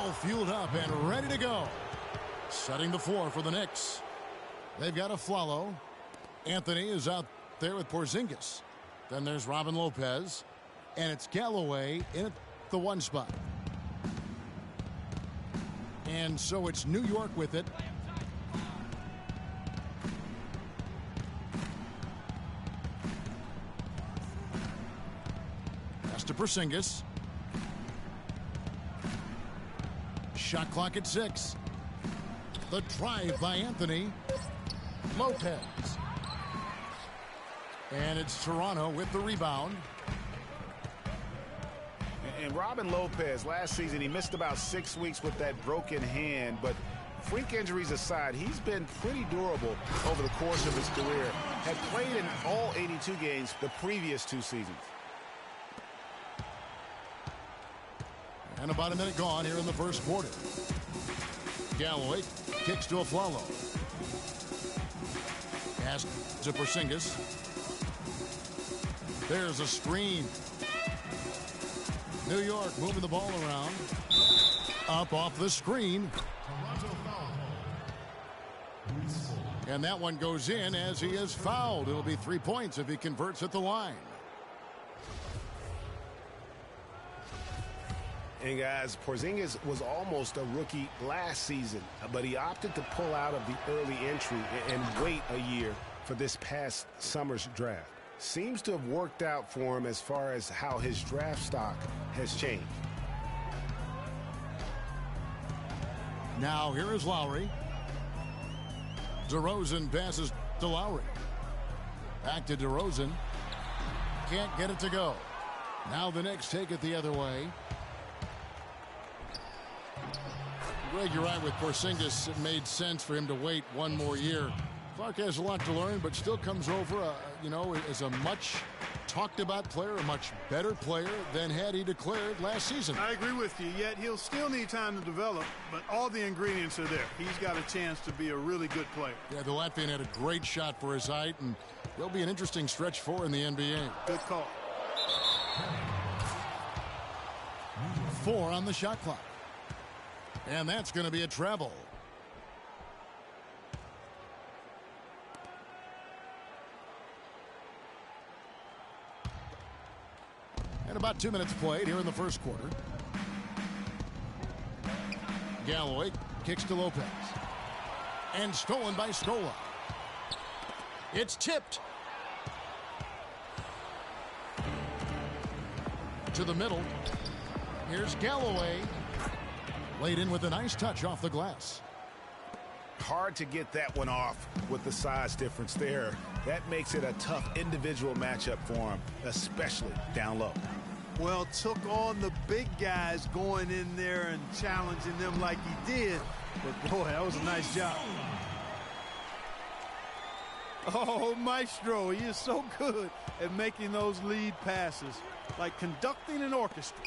all fueled up and ready to go. Setting the floor for the Knicks. They've got a Flalo. Anthony is out there with Porzingis. Then there's Robin Lopez. And it's Galloway in at the 1 spot. And so it's New York with it. That's to Porzingis. Shot clock at 6. The drive by Anthony. Lopez. And it's Toronto with the rebound. And Robin Lopez, last season, he missed about 6 weeks with that broken hand. But freak injuries aside, he's been pretty durable over the course of his career. Had played in all 82 games the previous 2 seasons. And about a minute gone here in the first quarter. Galloway kicks to Flalo. Pass to Porzingis. There's a screen. New York moving the ball around. Up off the screen. And that one goes in as he is fouled. It'll be 3 points if he converts at the line. And guys, Porzingis was almost a rookie last season, but he opted to pull out of the early entry and wait a year for this past summer's draft. Seems to have worked out for him as far as how his draft stock has changed. Now here is Lowry. DeRozan passes to Lowry. Back to DeRozan. Can't get it to go. Now the Knicks take it the other way. Greg, you're right with Porzingis. It made sense for him to wait one more year. Clark has a lot to learn, but still comes over, as a much talked about player, a much better player than had he declared last season. I agree with you, yet he'll still need time to develop, but all the ingredients are there. He's got a chance to be a really good player. Yeah, the Latvian had a great shot for his height, and there'll be an interesting stretch for in the NBA. Good call. 4 on the shot clock. And that's going to be a travel. And about 2 minutes played here in the first quarter. Galloway kicks to Lopez. And stolen by Scola. It's tipped. To the middle. Here's Galloway. Laid in with a nice touch off the glass. Hard to get that one off with the size difference there. That makes it a tough individual matchup for him, especially down low. Well, took on the big guys going in there and challenging them like he did. But, boy, that was a nice job. Oh, Maestro, he is so good at making those lead passes, like conducting an orchestra.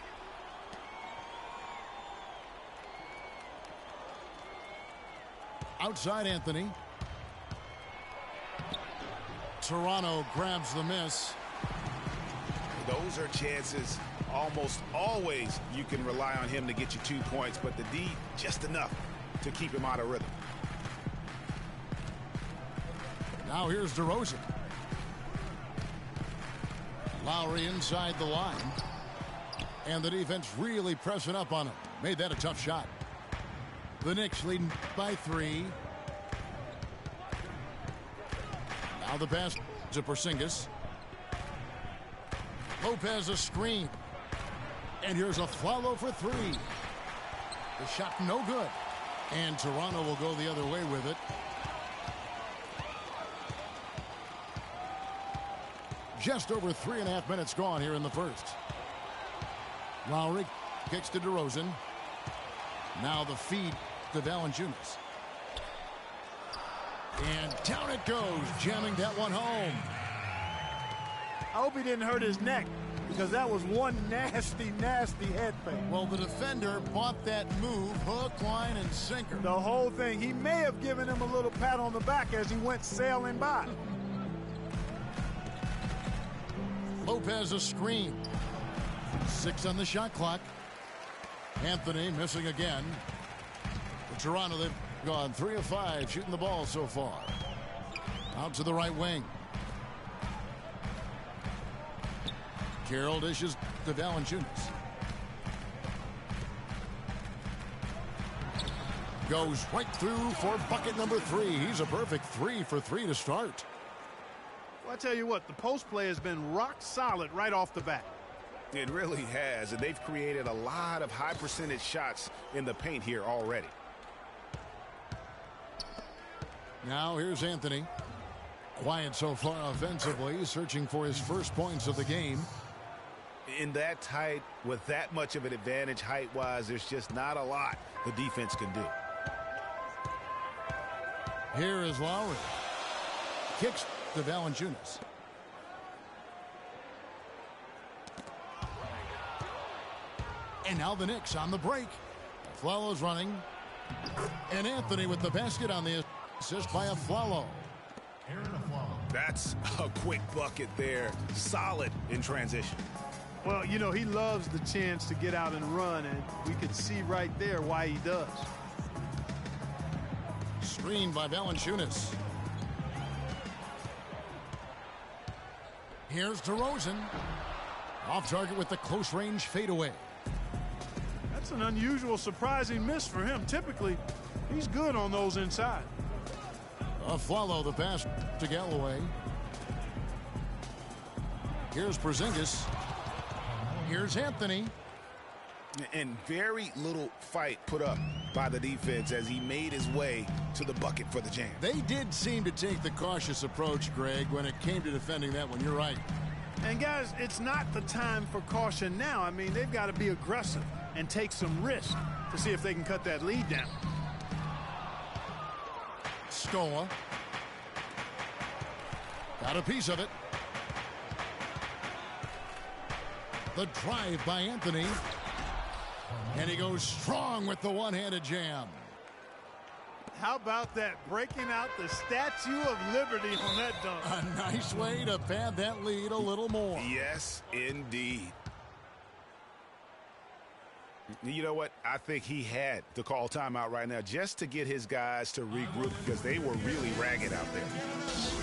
Outside Anthony. Toronto grabs the miss. Those are chances almost always you can rely on him to get you 2 points, but the D just enough to keep him out of rhythm. Now here's DeRozan. Lowry inside the line. And the defense really pressing up on him. Made that a tough shot. The Knicks leading by 3. Now the pass to Porzingis. Lopez a screen. And here's a Flalo for 3. The shot no good. And Toronto will go the other way with it. Just over 3.5 minutes gone here in the first. Lowry kicks to DeRozan. Now the feed to Valanciunas. And down it goes, jamming that one home. I hope he didn't hurt his neck, because that was one nasty, nasty head fake. Well, the defender bought that move, hook, line, and sinker. The whole thing. He may have given him a little pat on the back as he went sailing by. Lopez a screen. 6 on the shot clock. Anthony missing again. For Toronto, they've gone 3 of 5 shooting the ball so far. Out to the right wing. Carroll dishes to Valanciunas. Goes right through for bucket number 3. He's a perfect 3 for 3 to start. Well, I tell you what, the post play has been rock solid right off the bat. It really has, and they've created a lot of high percentage shots in the paint here already. Now here's Anthony. Quiet so far offensively, searching for his first points of the game. In that tight, with that much of an advantage height-wise, there's just not a lot the defense can do. Here is Lowry. Kicks to Valanciunas. And now the Knicks on the break. Flalo's running. And Anthony with the basket on the assist by Flalo. That's a quick bucket there. Solid in transition. Well, you know, he loves the chance to get out and run, and we can see right there why he does. Screened by Valanciunas. Here's DeRozan. Off target with the close range fadeaway. That's an unusual, surprising miss for him. Typically, he's good on those inside. Follow the pass to Galloway. Here's Porzingis. Here's Anthony. And very little fight put up by the defense as he made his way to the bucket for the jam. They did seem to take the cautious approach, Greg, when it came to defending that one. You're right. And, guys, it's not the time for caution now. I mean, they've got to be aggressive and take some risk to see if they can cut that lead down. Scola. Got a piece of it. The drive by Anthony. And he goes strong with the one-handed jam. How about that? Breaking out the Statue of Liberty on that dunk. A nice way to pad that lead a little more. Yes, indeed. You know what? I think he had to call timeout right now just to get his guys to regroup because they were really ragged out there.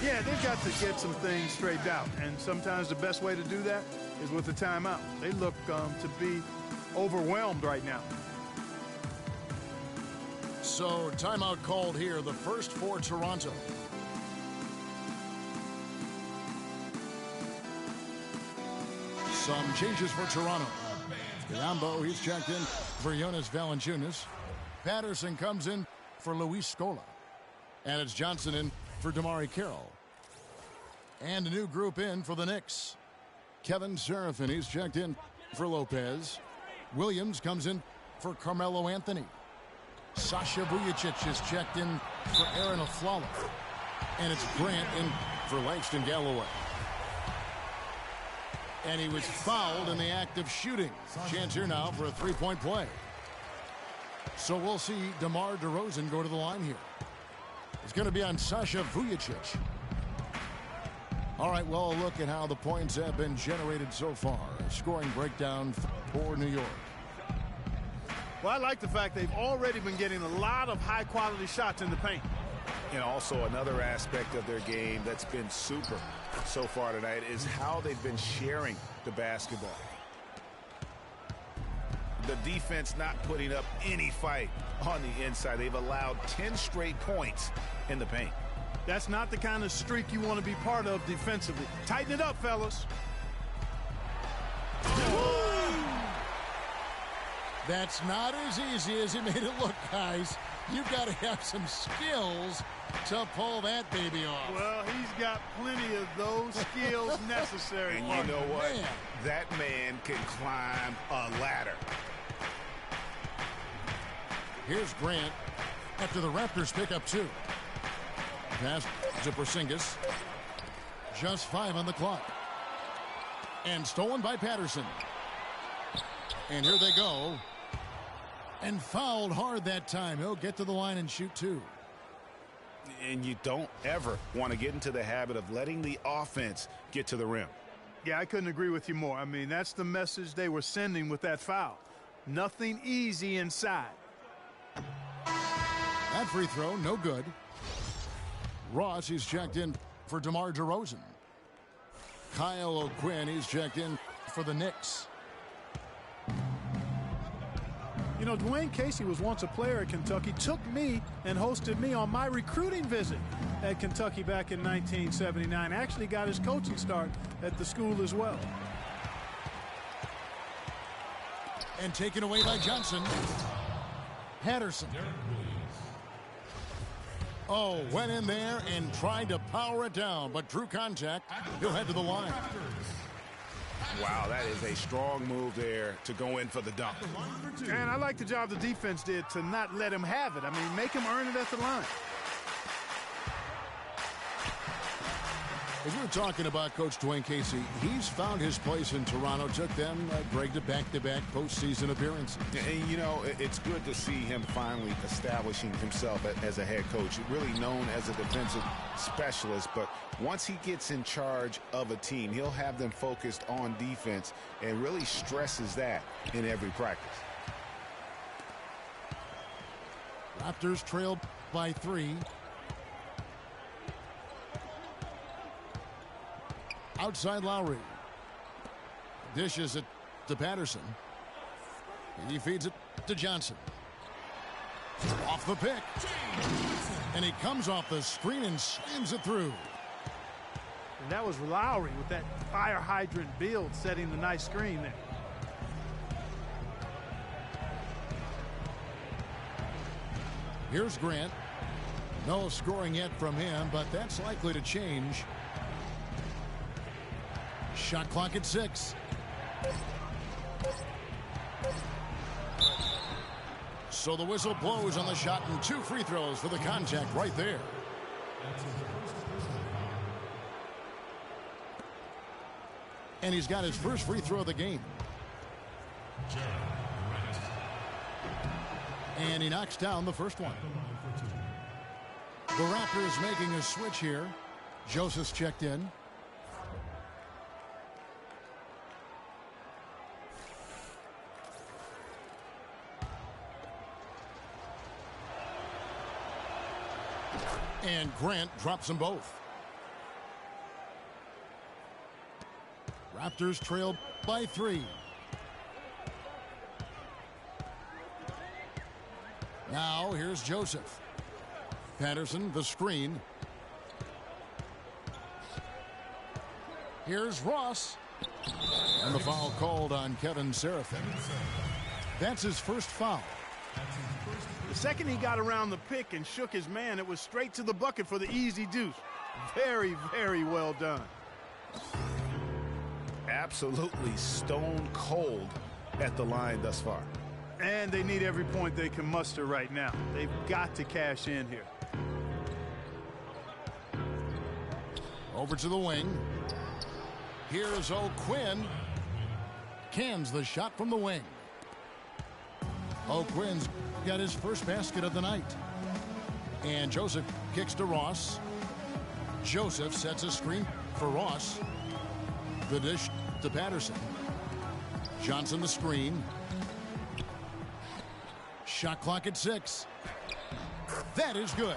Yeah, they've got to get some things straightened out. And sometimes the best way to do that is with a timeout. They look to be overwhelmed right now. So timeout called here, the first for Toronto. Some changes for Toronto. Biombo, he's checked in for Jonas Valanciunas. Patterson comes in for Luis Scola. And it's Johnson in for DeMarre Carroll. And a new group in for the Knicks. Kevin Serafin, he's checked in for Lopez. Williams comes in for Carmelo Anthony. Sasha Vujicic is checked in for Aaron Aflalo. And it's Grant in for Langston Galloway. And he was fouled in the act of shooting. Chance here now for a three-point play. So we'll see DeMar DeRozan go to the line here. It's going to be on Sasha Vujicic. All right, well, look at how the points have been generated so far. A scoring breakdown for New York. Well, I like the fact they've already been getting a lot of high-quality shots in the paint. And also another aspect of their game that's been super so far tonight is how they've been sharing the basketball. The defense not putting up any fight on the inside. They've allowed 10 straight points in the paint. That's not the kind of streak you want to be part of defensively. Tighten it up, fellas. That's not as easy as he made it look, guys. You've got to have some skills to pull that baby off. Well, he's got plenty of those skills necessary. And you know what? Man. That man can climb a ladder. Here's Grant after the Raptors pick up 2. Pass to Porzingis. Just 5 on the clock. And stolen by Patterson. And here they go. And fouled hard that time. He'll get to the line and shoot 2. And you don't ever want to get into the habit of letting the offense get to the rim. Yeah, I couldn't agree with you more. I mean, that's the message they were sending with that foul. Nothing easy inside. That free throw, no good. Ross, he's checked in for DeMar DeRozan. Kyle O'Quinn, he's checked in for the Knicks. You know, Dwayne Casey was once a player at Kentucky, took me and hosted me on my recruiting visit at Kentucky back in 1979. Actually got his coaching start at the school as well. And taken away by Johnson. Patterson. Oh, went in there and tried to power it down, but drew contact. He'll head to the line. Wow, that is a strong move there to go in for the dunk. And I like the job the defense did to not let him have it. I mean, make him earn it at the line. As we were talking about Coach Dwayne Casey, he's found his place in Toronto. Took them, Greg, to back-to-back postseason appearances. And, you know, it's good to see him finally establishing himself as a head coach. Really known as a defensive specialist, but once he gets in charge of a team, he'll have them focused on defense and really stresses that in every practice. Raptors trailed by 3. Outside Lowry. Dishes it to Patterson. He feeds it to Johnson. Off the pick. And he comes off the screen and slams it through. And that was Lowry with that fire hydrant build setting the nice screen there. Here's Grant. No scoring yet from him, but that's likely to change. Shot clock at 6. So the whistle blows on the shot and 2 free throws for the contact right there. And he's got his first free throw of the game. And he knocks down the first one. The Raptors making a switch here. Joseph's checked in. And Grant drops them both. Raptors trailed by 3. Now here's Joseph. Patterson, the screen. Here's Ross. And the foul called on Kevin Seraphin. That's his first foul. The second he got around the pick and shook his man, it was straight to the bucket for the easy deuce. Very, very well done. Absolutely stone cold at the line thus far. And they need every point they can muster right now. They've got to cash in here. Over to the wing. Here's O'Quinn. Cans the shot from the wing. O'Quinn's got his first basket of the night. And Joseph kicks to Ross. Joseph sets a screen for Ross. The dish to Patterson. Johnson the screen. Shot clock at 6. That is good.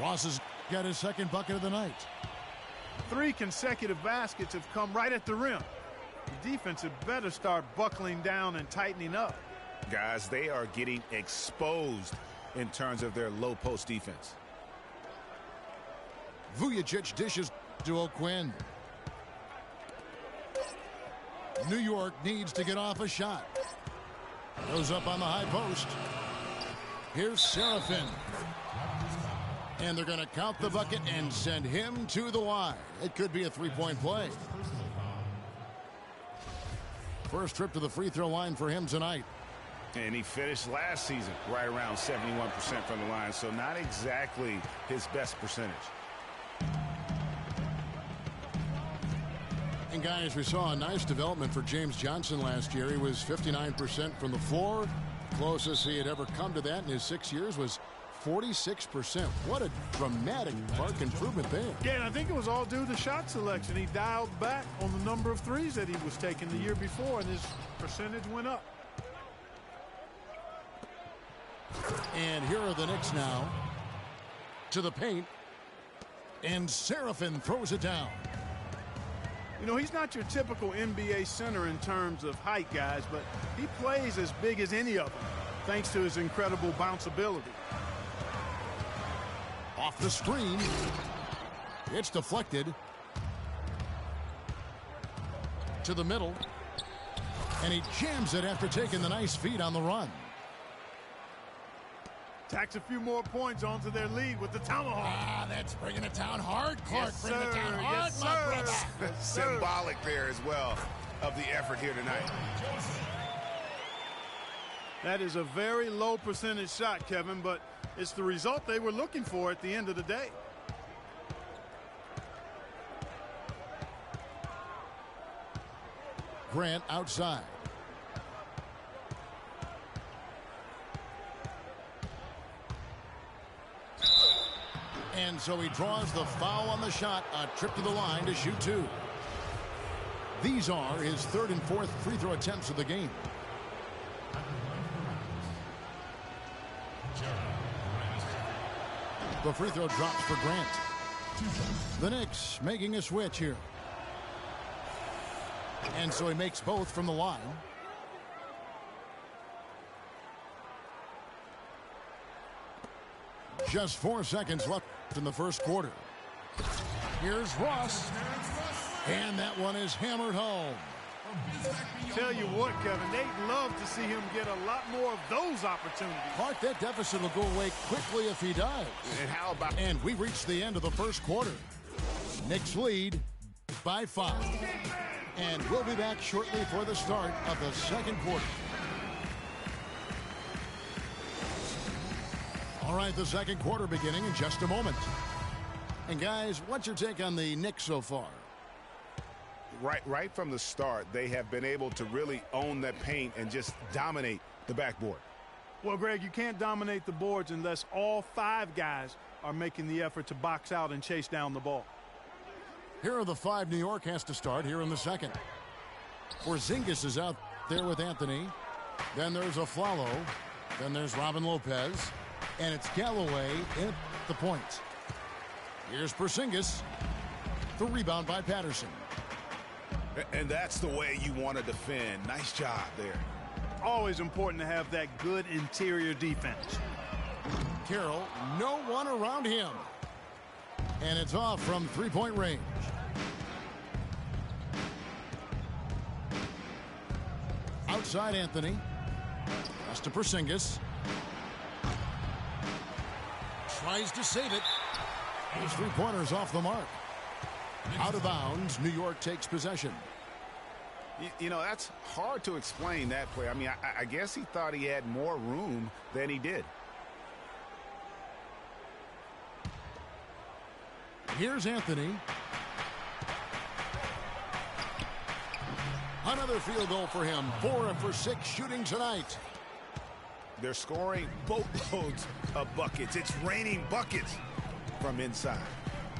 Ross has got his second bucket of the night. 3 consecutive baskets have come right at the rim. The defense had better start buckling down and tightening up. Guys, they are getting exposed in terms of their low post defense. Vujacic dishes to O'Quinn. New York needs to get off a shot. Goes up on the high post. Here's Seraphin. And they're going to count the bucket and send him to the line. It could be a three-point play. First trip to the free throw line for him tonight. And he finished last season right around 71% from the line, so not exactly his best percentage. And guys, we saw a nice development for James Johnson last year. He was 59% from the floor. Closest he had ever come to that in his 6 years was 46%. What a dramatic mark improvement there. Yeah, and I think it was all due to shot selection. He dialed back on the number of threes that he was taking the year before, and his percentage went up. And here are the Knicks now. To the paint. And Seraphin throws it down. You know, he's not your typical NBA center in terms of height, guys, but he plays as big as any of them, thanks to his incredible bounceability. Off the screen. It's deflected. To the middle. And he jams it after taking the nice feed on the run. Tacks a few more points onto their lead with the tomahawk. Ah, that's bringing it down hard, Clark. Yes, bringing it down hard, yes, my brother. Yes, Symbolic there as well of the effort here tonight. That is a very low percentage shot, Kevin, but it's the result they were looking for at the end of the day. Grant outside. And so he draws the foul on the shot. A trip to the line to shoot two. These are his third and fourth free throw attempts of the game. The free throw drops for Grant. The Knicks making a switch here. And so he makes both from the line. Just 4 seconds left in the first quarter. Here's Ross. And that one is hammered home. Tell you what, Kevin, they'd love to see him get a lot more of those opportunities. Clark, that deficit will go away quickly if he does. And how about... And we reach the end of the first quarter. Knicks lead by 5. And we'll be back shortly for the start of the second quarter. All right, the second quarter beginning in just a moment. And guys, what's your take on the Knicks so far? Right from the start, they have been able to really own that paint and just dominate the backboard. Well, Greg, you can't dominate the boards unless all 5 guys are making the effort to box out and chase down the ball. Here are the 5 New York has to start here in the second. Porzingis is out there with Anthony. Then there's Aflalo. Then there's Robin Lopez. And it's Galloway at the point. Here's Porzingis. The rebound by Patterson. And that's the way you want to defend. Nice job there. Always important to have that good interior defense. Carroll, no one around him. And it's off from three-point range. Outside Anthony. Pass to Porzingis. Tries to save it. His three-pointers off the mark. Out of bounds, New York takes possession. You know, that's hard to explain that play. I mean, I guess he thought he had more room than he did. Here's Anthony. Another field goal for him. 4 for 6 shooting tonight. They're scoring boatloads of buckets. It's raining buckets from inside.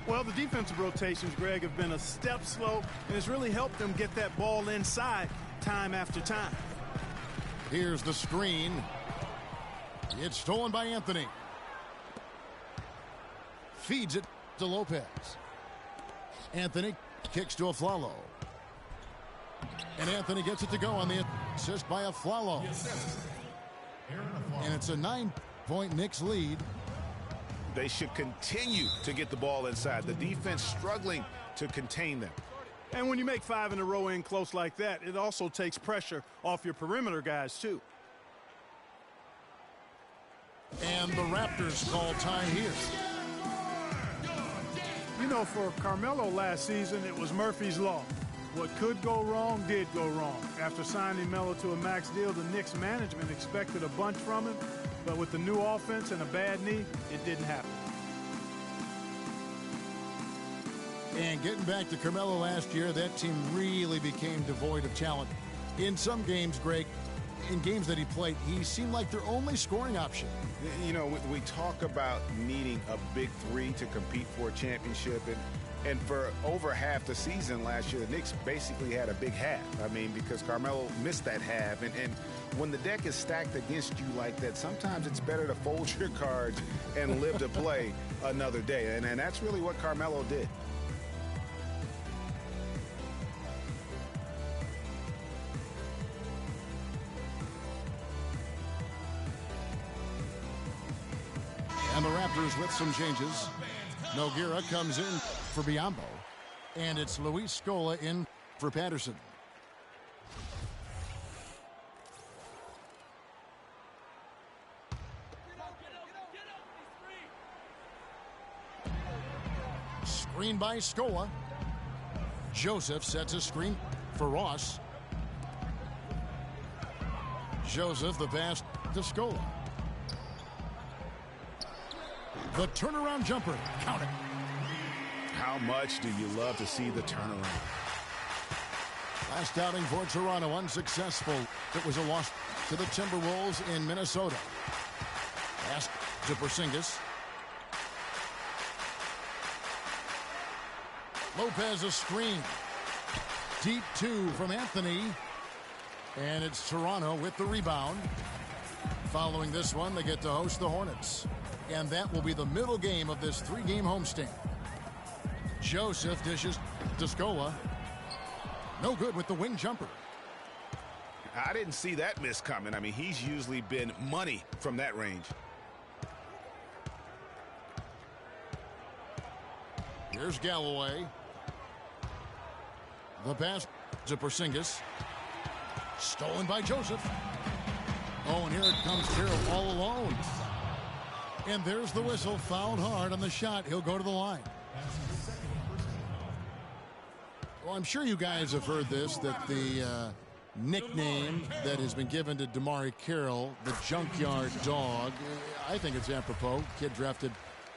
Well, the defensive rotations, Greg, have been a step slow, and it's really helped them get that ball inside time after time. Here's the screen. It's stolen by Anthony. Feeds it to Lopez. Anthony kicks to Aflalo. And Anthony gets it to go on the assist by Aflalo. And it's a 9-point Knicks lead. They should continue to get the ball inside. The defense struggling to contain them. And when you make 5 in a row in close like that, it also takes pressure off your perimeter guys, too. And the Raptors call time here. You know, for Carmelo last season, it was Murphy's Law. What could go wrong did go wrong. After signing Melo to a max deal, the Knicks management expected a bunch from him, but with the new offense and a bad knee, it didn't happen. And getting back to Carmelo last year, that team really became devoid of talent. In some games, Greg, in games that he played, he seemed like their only scoring option. You know, we talk about needing a big 3 to compete for a championship, And for over half the season last year, the Knicks basically had a big half. I mean, because Carmelo missed that half. And when the deck is stacked against you like that, sometimes it's better to fold your cards and live to play another day. And that's really what Carmelo did. And the Raptors with some changes. Nogueira comes in for Biyombo. And it's Luis Scola in for Patterson. Screen by Scola. Joseph sets a screen for Ross. Joseph the pass to Scola. The turnaround jumper. Count it. How much do you love to see the turnaround? Last outing for Toronto unsuccessful. It was a loss to the Timberwolves in Minnesota. Pass to Porzingis. Lopez a screen. Deep two from Anthony. And it's Toronto with the rebound. Following this one, they get to host the Hornets. And that will be the middle game of this three-game homestand. Joseph dishes to Scola. No good with the wing jumper. I didn't see that miss coming. I mean, he's usually been money from that range. Here's Galloway. The pass to Porzingis. Stolen by Joseph. Oh, and here it comes Carroll all alone. And there's the whistle. Fouled hard on the shot. He'll go to the line. Well, I'm sure you guys have heard this, that the nickname that has been given to DeMarre Carroll, the Junkyard Dog, I think it's apropos. Kid drafted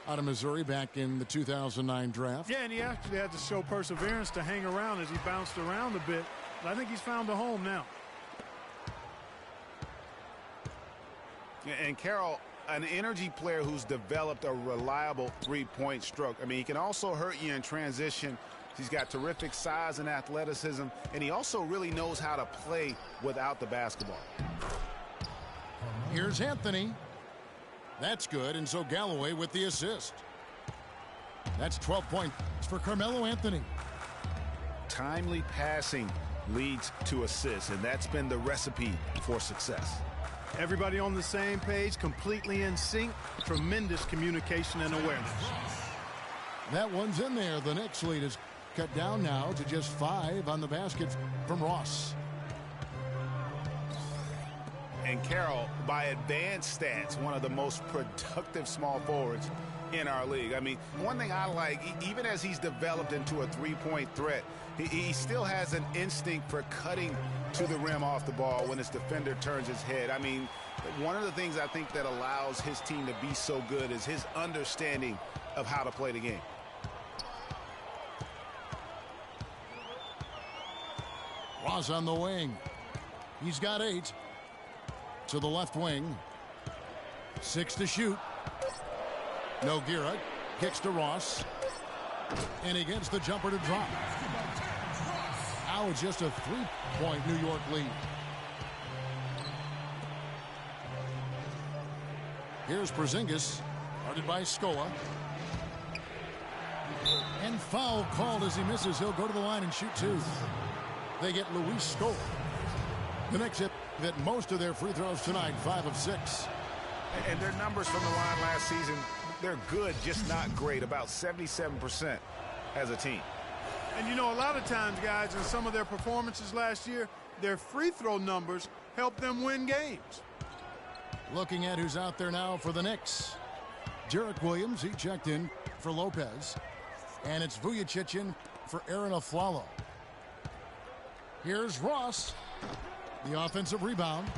out of Missouri back in the 2009 draft. Yeah, and he actually had to show perseverance to hang around as he bounced around a bit. But I think he's found a home now. And Carroll, an energy player who's developed a reliable three-point stroke. I mean, he can also hurt you in transition. He's got terrific size and athleticism, and he also really knows how to play without the basketball. Here's Anthony. That's good, and so Galloway with the assist. That's 12 points for Carmelo Anthony. Timely passing leads to assists, and that's been the recipe for success. Everybody on the same page, completely in sync. Tremendous communication and awareness. That one's in there. The Knicks lead is cut down now to just 5 on the basket from Ross. And Carroll, by advanced stats, one of the most productive small forwards in our league. I mean, one thing I like, even as he's developed into a three-point threat, he still has an instinct for cutting to the rim off the ball when his defender turns his head. I mean, one of the things I think that allows his team to be so good is his understanding of how to play the game. Ross on the wing. He's got 8. To the left wing. 6 to shoot. Nogueira kicks to Ross. And he gets the jumper to drop. Now it's just a 3-point New York lead. Here's Porzingis, guarded by Scola. And foul called as he misses. He'll go to the line and shoot 2. They get Luis Scola. The Knicks hit most of their free throws tonight, 5 of 6. And their numbers from the line last season, they're good, just not great, about 77% as a team. And you know, a lot of times, guys, in some of their performances last year, their free throw numbers helped them win games. Looking at who's out there now for the Knicks. Derek Williams, he checked in for Lopez. And it's Vujacic in for Aaron Aflalo. Here's Ross. The offensive rebound.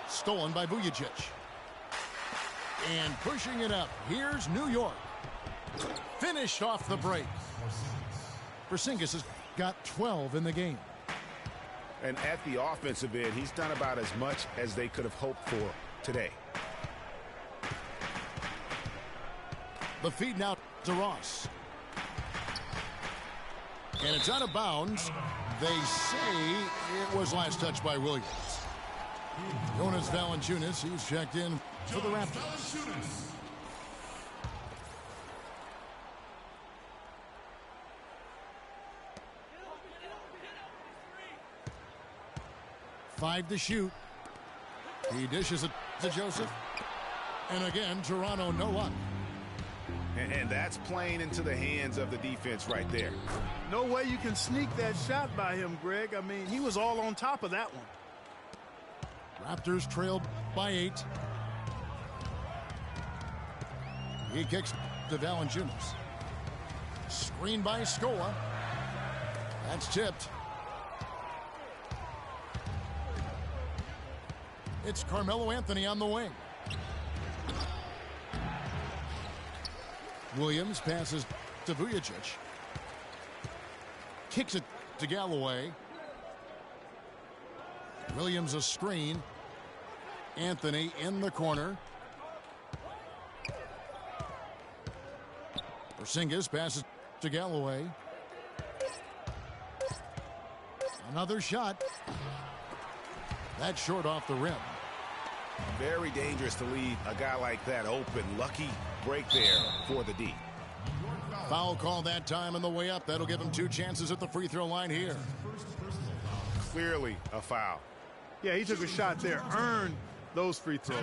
Stolen by Vujacic. And pushing it up. Here's New York. Finished off the break. Porzingis has got 12 in the game. And at the offensive end, he's done about as much as they could have hoped for today. The feed now to Ross. And it's out of bounds. They say it was last touched by Williams. Jonas Valanciunas, he's checked in for the Raptors. 5 to shoot. He dishes it to Joseph. And again, Toronto no luck. And that's playing into the hands of the defense right there. No way you can sneak that shot by him, Greg. I mean, he was all on top of that one. Raptors trailed by 8. He kicks to Valanciunas. Screen by Scola. That's tipped. It's Carmelo Anthony on the wing. Williams passes to Vujacic. Kicks it to Galloway. Williams a screen. Anthony in the corner. Porzingis passes to Galloway. Another shot. That's short off the rim. Very dangerous to leave a guy like that open. Lucky break there for the D. Foul call that time on the way up. That'll give him 2 chances at the free throw line here. Clearly a foul. Yeah, he took a shot there. Earned those free throws.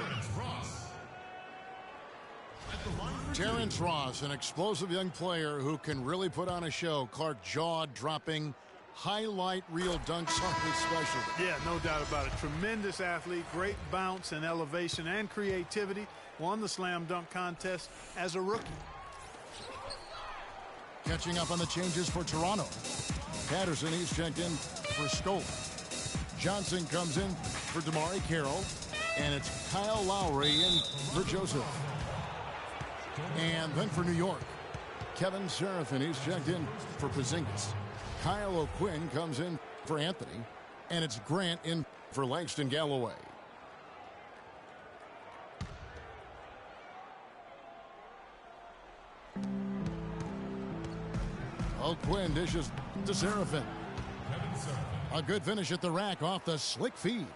Terrence Ross, an explosive young player who can really put on a show. Clark jaw-dropping, highlight reel dunks are his specialty. Yeah, no doubt about it. Tremendous athlete, great bounce and elevation and creativity. Won the slam dunk contest as a rookie. Catching up on the changes for Toronto. Patterson, he's checked in for Scola. Johnson comes in for DeMarre Carroll. And it's Kyle Lowry in for Joseph. And then for New York, Kevin Seraphin, he's checked in for Porzingis. Kyle O'Quinn comes in for Anthony. And it's Grant in for Langston Galloway. O'Quinn dishes to Seraphin. A good finish at the rack off the slick feed.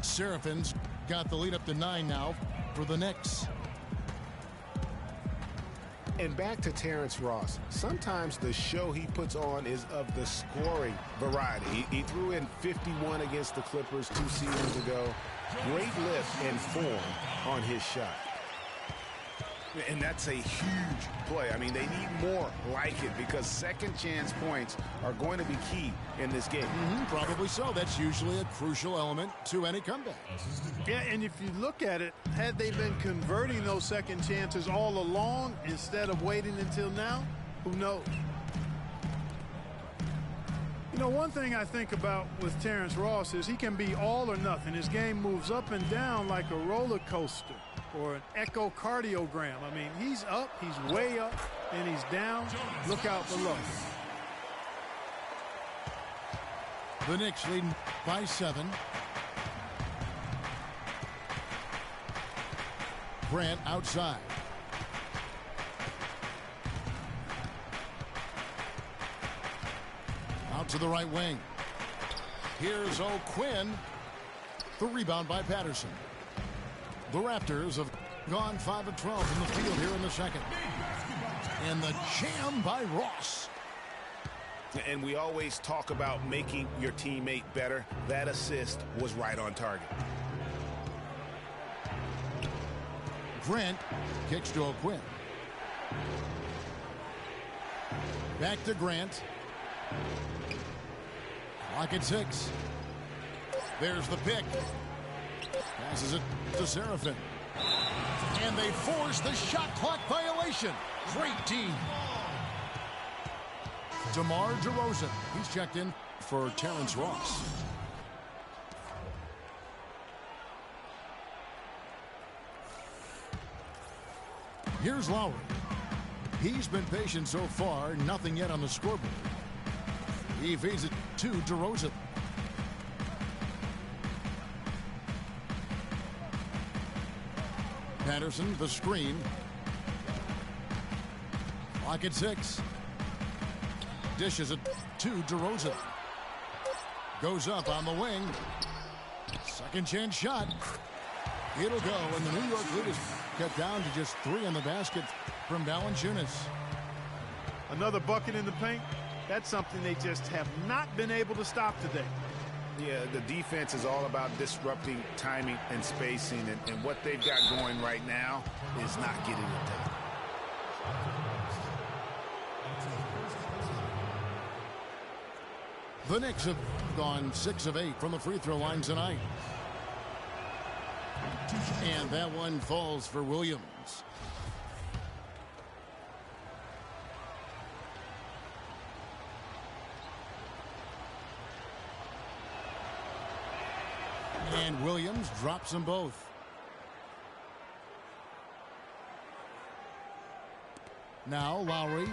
Seraphin's got the lead up to 9 now for the Knicks. And back to Terrence Ross. Sometimes the show he puts on is of the scoring variety. He threw in 51 against the Clippers 2 seasons ago. Great lift and form on his shot. And that's a huge play. I mean, they need more like it because second chance points are going to be key in this game. Probably so. That's usually a crucial element to any comeback. Yeah, and if you look at it, had they been converting those second chances all along instead of waiting until now, who knows? You know, one thing I think about with Terrence Ross is he can be all or nothing. His game moves up and down like a roller coaster or an echocardiogram. I mean, he's up, he's way up, and he's down. Look out below. The Knicks leading by 7. Grant outside. Out to the right wing. Here's O'Quinn. The rebound by Patterson. The Raptors have gone 5 of 12 from the field here in the second. And the jam by Ross. And we always talk about making your teammate better. That assist was right on target. Grant kicks to O'Quinn. Back to Grant. Clock at 6. There's the pick. Passes it to Seraphin. And they force the shot clock violation. Great team. DeMar DeRozan. He's checked in for Terrence Ross. Here's Lowry. He's been patient so far. Nothing yet on the scoreboard. He feeds it to DeRozan. Patterson, the screen. Clock at 6. Dishes it to DeRozan. Goes up on the wing. Second chance shot. It'll go, and the New York lead is cut down to just 3 on the basket from Valanciunas. Another bucket in the paint. That's something they just have not been able to stop today. Yeah, the defense is all about disrupting timing and spacing, and what they've got going right now is not getting it done. The Knicks have gone 6 of 8 from the free throw line tonight. And that one falls for Williams. And Williams drops them both. Now Lowry.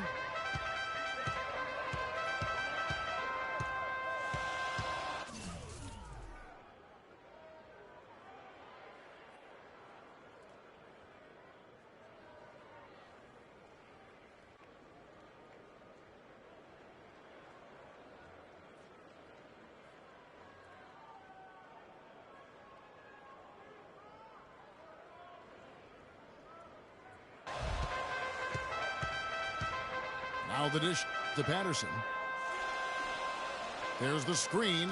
Now the dish to Patterson. There's the screen.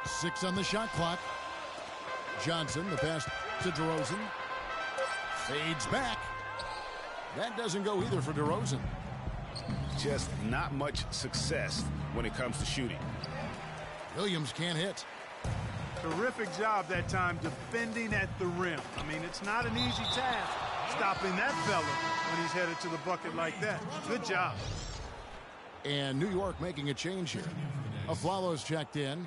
6 on the shot clock. Johnson, the pass to DeRozan. Fades back. That doesn't go either for DeRozan. Just not much success when it comes to shooting. Williams can't hit. Terrific job that time defending at the rim. I mean, it's not an easy task stopping that fella when he's headed to the bucket like that. Good job. And New York making a change here. Aflalo's checked in.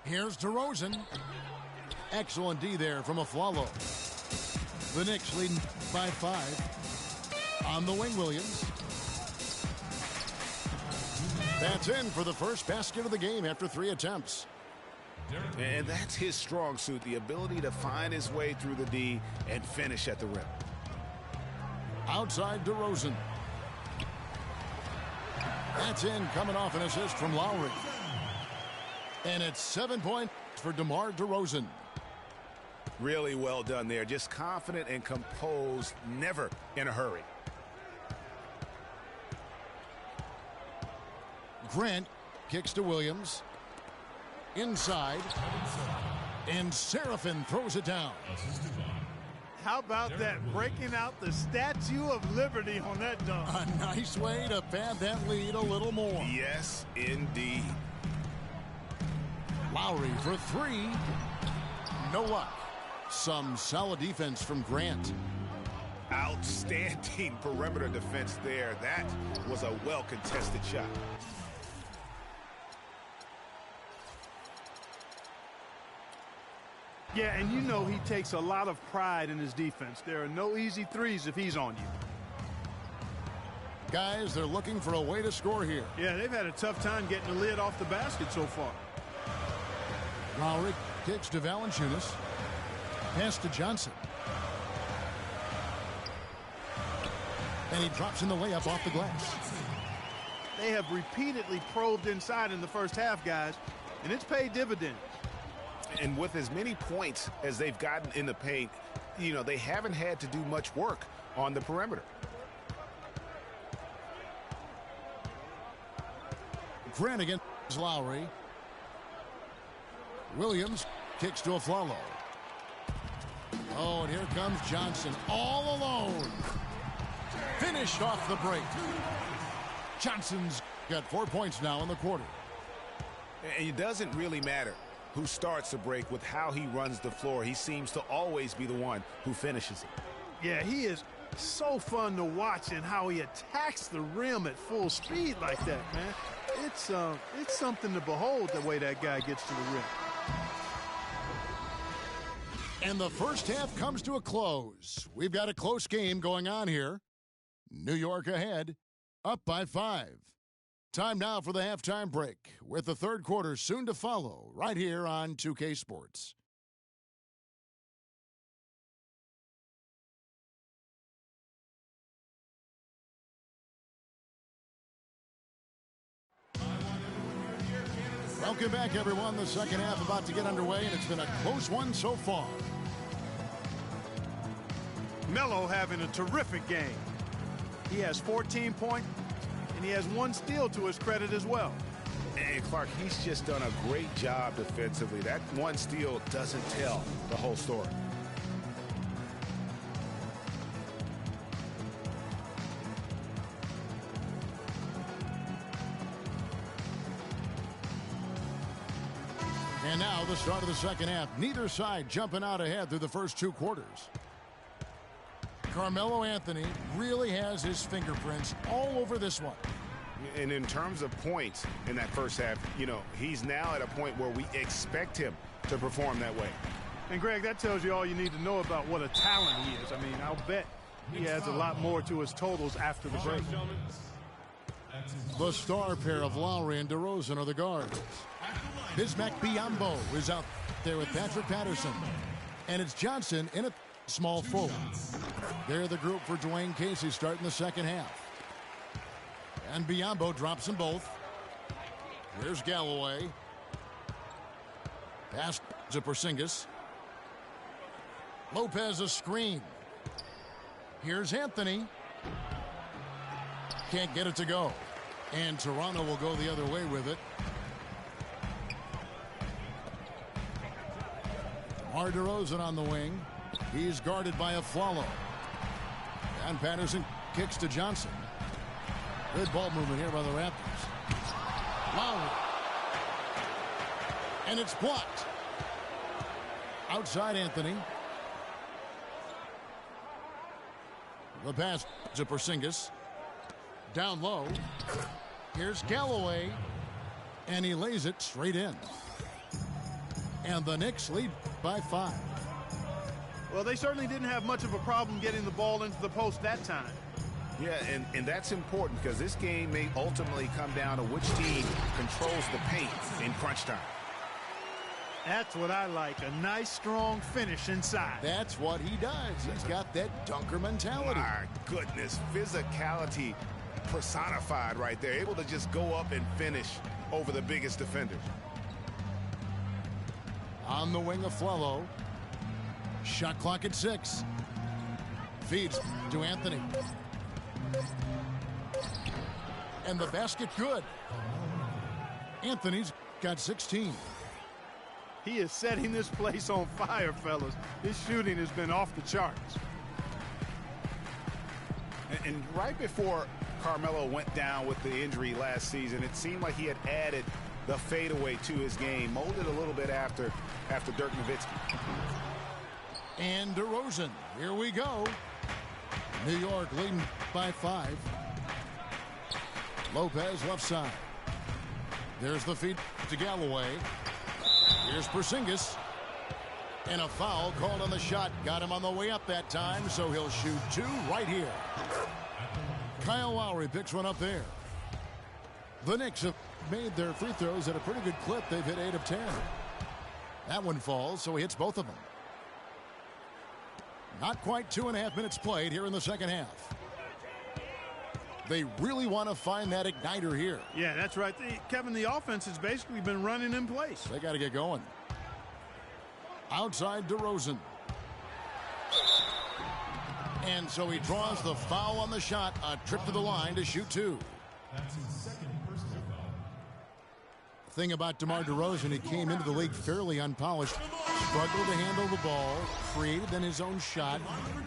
Here's DeRozan. Excellent D there from Aflalo. The Knicks leading by 5. On the wing, Williams. That's in for the first basket of the game after 3 attempts. And that's his strong suit, the ability to find his way through the D and finish at the rim. Outside DeRozan. That's in, coming off an assist from Lowry. And it's 7 points for DeMar DeRozan. Really well done there. Just confident and composed, never in a hurry. Grant kicks to Williams. Inside. And Seraphin throws it down. How about that? Breaking out the Statue of Liberty on that dunk. A nice way to pad that lead a little more. Yes, indeed. Lowry for 3. No luck. Some solid defense from Grant. Outstanding perimeter defense there. That was a well-contested shot. Yeah, and you know he takes a lot of pride in his defense. There are no easy threes if he's on you. Guys, they're looking for a way to score here. Yeah, they've had a tough time getting the lid off the basket so far. Lowry kicks to Valanciunas. Pass to Johnson. And he drops in the layup off the glass. They have repeatedly probed inside in the first half, guys, and it's paid dividends. And with as many points as they've gotten in the paint, you know, they haven't had to do much work on the perimeter. Grant against Lowry. Williams kicks to Aflalo. Oh, and here comes Johnson all alone. Finished off the break. Johnson's got 4 points now in the quarter. And it doesn't really matter who starts the break with how he runs the floor. He seems to always be the one who finishes it. Yeah, he is so fun to watch and how he attacks the rim at full speed like that, man. It's something to behold the way that guy gets to the rim. And the first half comes to a close. We've got a close game going on here. New York ahead, up by 5. Time now for the halftime break, with the third quarter soon to follow right here on 2K Sports. Welcome back, everyone. The second half about to get underway, and it's been a close one so far. Melo having a terrific game. He has 14 points, and he has 1 steal to his credit as well. And Clark, he's just done a great job defensively. That 1 steal doesn't tell the whole story. And now the start of the second half. Neither side jumping out ahead through the first 2 quarters. Carmelo Anthony really has his fingerprints all over this one. And in terms of points in that first half, you know, he's now at a point where we expect him to perform that way. And, Greg, that tells you all you need to know about what a talent he is. I mean, I'll bet he adds a lot more to his totals after the break. The star pair of Lowry and DeRozan are the guards. Bismack Biyombo is out there with Patrick Patterson. And it's Johnson in a small forward. They're the group for Dwayne Casey starting the second half. And Biyombo drops them both. Here's Galloway. Pass to Porzingis. Lopez a screen. Here's Anthony. Can't get it to go. And Toronto will go the other way with it. DeMar DeRozan on the wing. He's guarded by Afflalo. And Patterson kicks to Johnson. Good ball movement here by the Raptors. Lowry. And it's blocked. Outside Anthony. The pass to Porzingis. Down low. Here's Galloway. And he lays it straight in. And the Knicks lead by 5. Well, they certainly didn't have much of a problem getting the ball into the post that time. Yeah, and that's important because this game may ultimately come down to which team controls the paint in crunch time. That's what I like, a nice, strong finish inside. That's what he does. He's got that dunker mentality. My goodness, physicality personified right there. Able to just go up and finish over the biggest defenders. On the wing of Afflalo. Shot clock at 6. Feeds to Anthony. And the basket good. Anthony's got 16. He is setting this place on fire, fellas. His shooting has been off the charts. And right before Carmelo went down with the injury last season, it seemed like he had added the fadeaway to his game, molded a little bit after Dirk Nowitzki. And DeRozan, here we go. New York leading by 5. Lopez left side. There's the feed to Galloway. Here's Porzingis. And a foul called on the shot. Got him on the way up that time, so he'll shoot 2 right here. Kyle Lowry picks one up there. The Knicks have made their free throws at a pretty good clip. They've hit 8 of 10. That one falls, so he hits both of them. Not quite 2.5 minutes played here in the second half. They really want to find that igniter here. Yeah, that's right. Kevin, the offense has basically been running in place. They got to get going. Outside DeRozan. And so he draws the foul on the shot. A trip to the line to shoot 2. That's his second personal foul. Thing about DeMar DeRozan, he came into the league fairly unpolished. Struggled to handle the ball, created then his own shot,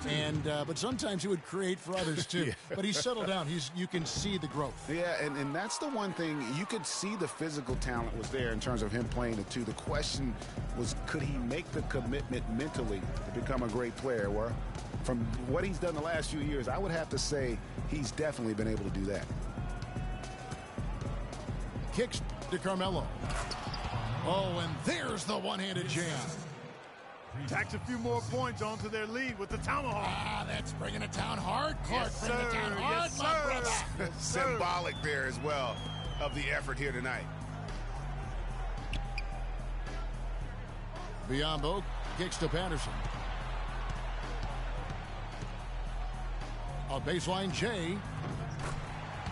and but sometimes he would create for others too. Yeah. But he's settled down. You can see the growth. Yeah, and that's the one thing. You could see the physical talent was there in terms of him playing the 2. The question was, could he make the commitment mentally to become a great player? Well, from what he's done the last few years, I would have to say he's definitely been able to do that. Kicks to Carmelo. Oh, and there's the one-handed jam. Tacks a few more points onto their lead with the tomahawk. Ah, that's bringing it down hard. Clark, Yes, bringing it down sir. hard, Yes, my sir. brother. Yes, sir. Symbolic there as well of the effort here tonight. Biyombo kicks to Patterson. A baseline J.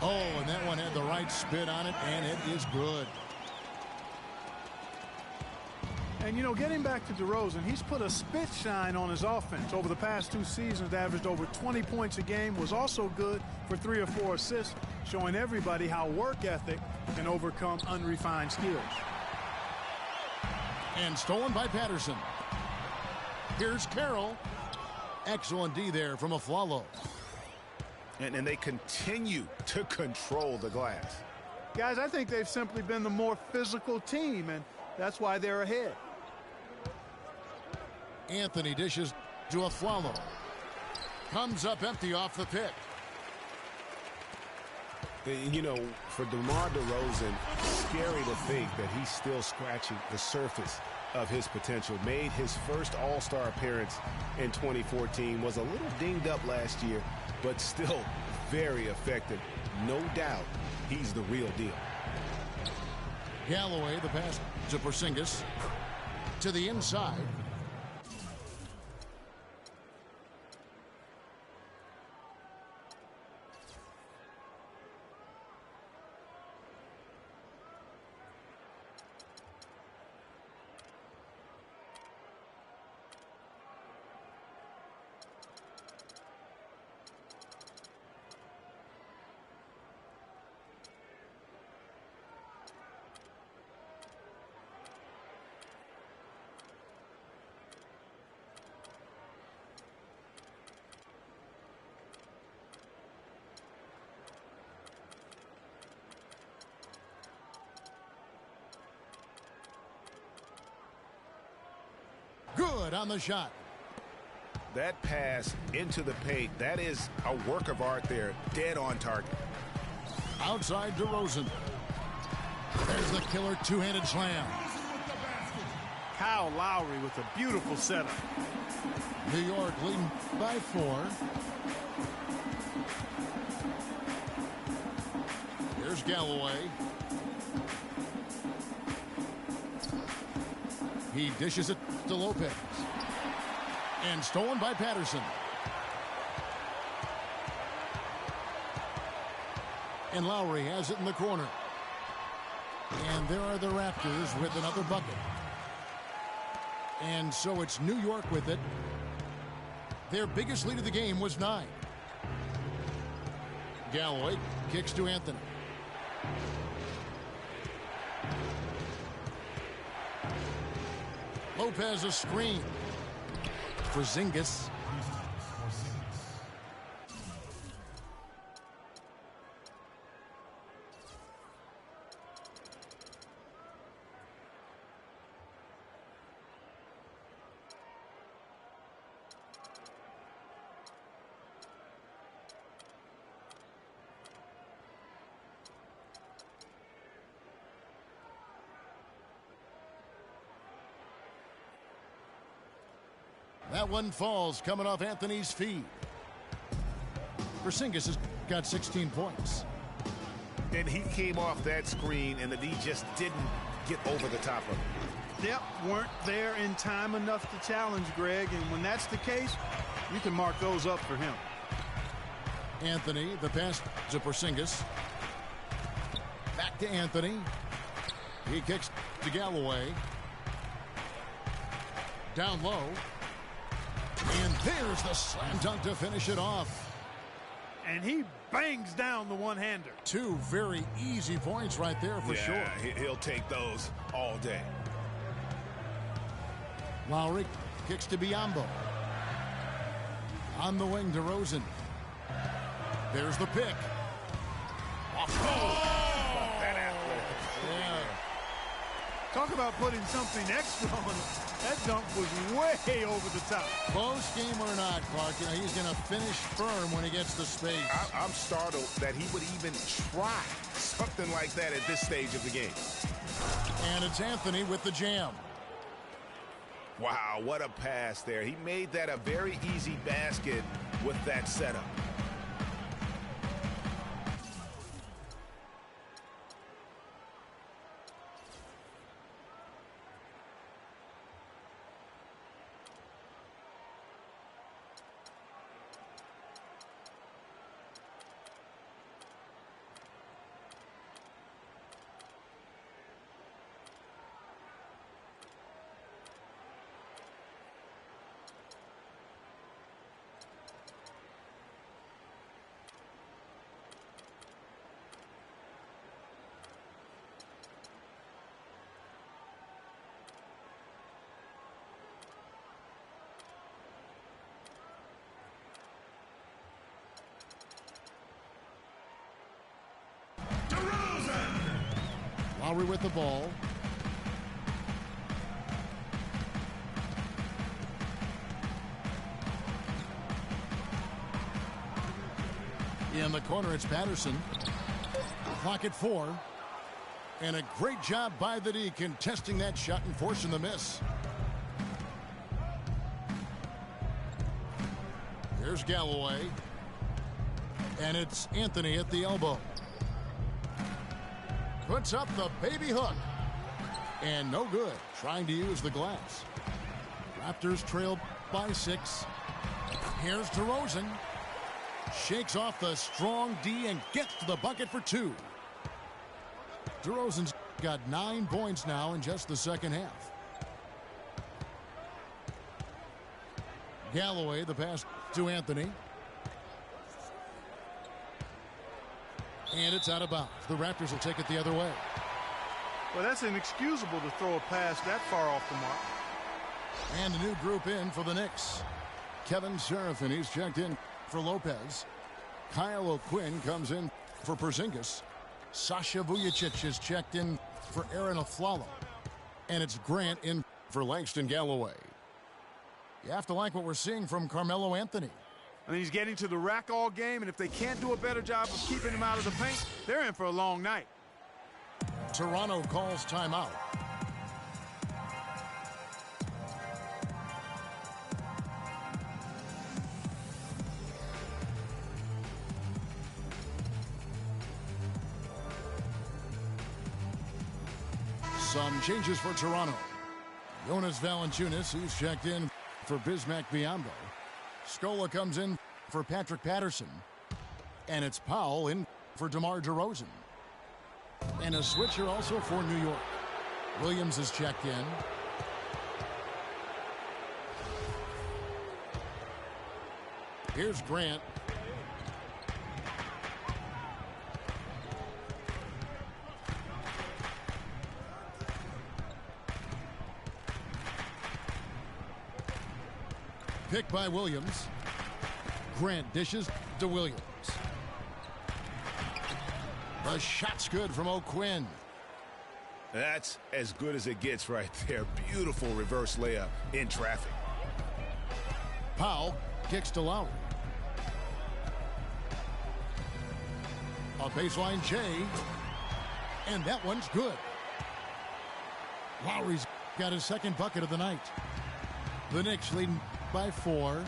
Oh, and that one had the right spin on it, and it is good. And, you know, getting back to DeRozan, he's put a spit shine on his offense. Over the past 2 seasons, averaged over 20 points a game, was also good for 3 or 4 assists, showing everybody how work ethic can overcome unrefined skills. And stolen by Patterson. Here's Carroll. Excellent D there from Afflalo. And they continue to control the glass. Guys, I think they've simply been the more physical team, and that's why they're ahead. Anthony dishes to Afflalo. Comes up empty off the pick. You know, for DeMar DeRozan, scary to think that he's still scratching the surface of his potential. Made his first All-Star appearance in 2014. Was a little dinged up last year, but still very effective. No doubt he's the real deal. Galloway, the pass to Porzingis. To the inside. Good on the shot. That pass into the paint, that is a work of art there. Dead on target. Outside DeRozan. There's the killer two-handed slam. Kyle Lowry with a beautiful setup. New York leading by 4. Here's Galloway. He dishes it to Lopez. And stolen by Patterson. And Lowry has it in the corner. And there are the Raptors with another bucket. And so it's New York with it. Their biggest lead of the game was 9. Galloway kicks to Anthony. Lopez a screen. Porzingis. That one falls coming off Anthony's feet. Porzingis has got 16 points. And he came off that screen, and the D just didn't get over the top of it. Yep, weren't there in time enough to challenge Greg, and when that's the case, you can mark those up for him. Anthony, the pass to Porzingis. Back to Anthony. He kicks to Galloway. Down low. And there's the slam dunk to finish it off. And he bangs down the one-hander. 2 very easy points right there for sure. He'll take those all day. Lowry kicks to Biyombo. On the wing, DeRozan. There's the pick. That athlete. Yeah. Talk about putting something extra on it. That dunk was way over the top. Close game or not, Clark, you know, he's going to finish firm when he gets the space. I'm startled that he would even try something like that at this stage of the game. And it's Anthony with the jam. Wow, what a pass there. He made that a very easy basket with that setup. Lowry with the ball. In the corner, it's Patterson. Clock at 4. And a great job by the D contesting that shot and forcing the miss. Here's Galloway. And it's Anthony at the elbow. Puts up the baby hook. And no good. Trying to use the glass. Raptors trail by 6. Here's DeRozan. Shakes off the strong D and gets to the bucket for 2. DeRozan's got 9 points now in just the second half. Galloway, the pass to Anthony. And it's out of bounds. The Raptors will take it the other way. Well, that's inexcusable to throw a pass that far off the mark. And a new group in for the Knicks. Kevin Seraphin, he's checked in for Lopez. Kyle O'Quinn comes in for Porzingis. Sasha Vujacic is checked in for Aaron Aflalo. And it's Grant in for Langston Galloway. You have to like what we're seeing from Carmelo Anthony. I mean, he's getting to the rack all game, and if they can't do a better job of keeping him out of the paint, they're in for a long night. Toronto calls timeout. Some changes for Toronto. Jonas Valanciunas, he's checked in for Bismack Biyombo. Scola comes in for Patrick Patterson. And it's Powell in for DeMar DeRozan. And a switcher also for New York. Williams is checked in. Here's Grant. Pick by Williams. Grant dishes to Williams. The shot's good from O'Quinn. That's as good as it gets right there. Beautiful reverse layup in traffic. Powell kicks to Lowry. A baseline J. And that one's good. Lowry's got his second bucket of the night. The Knicks leading by 4.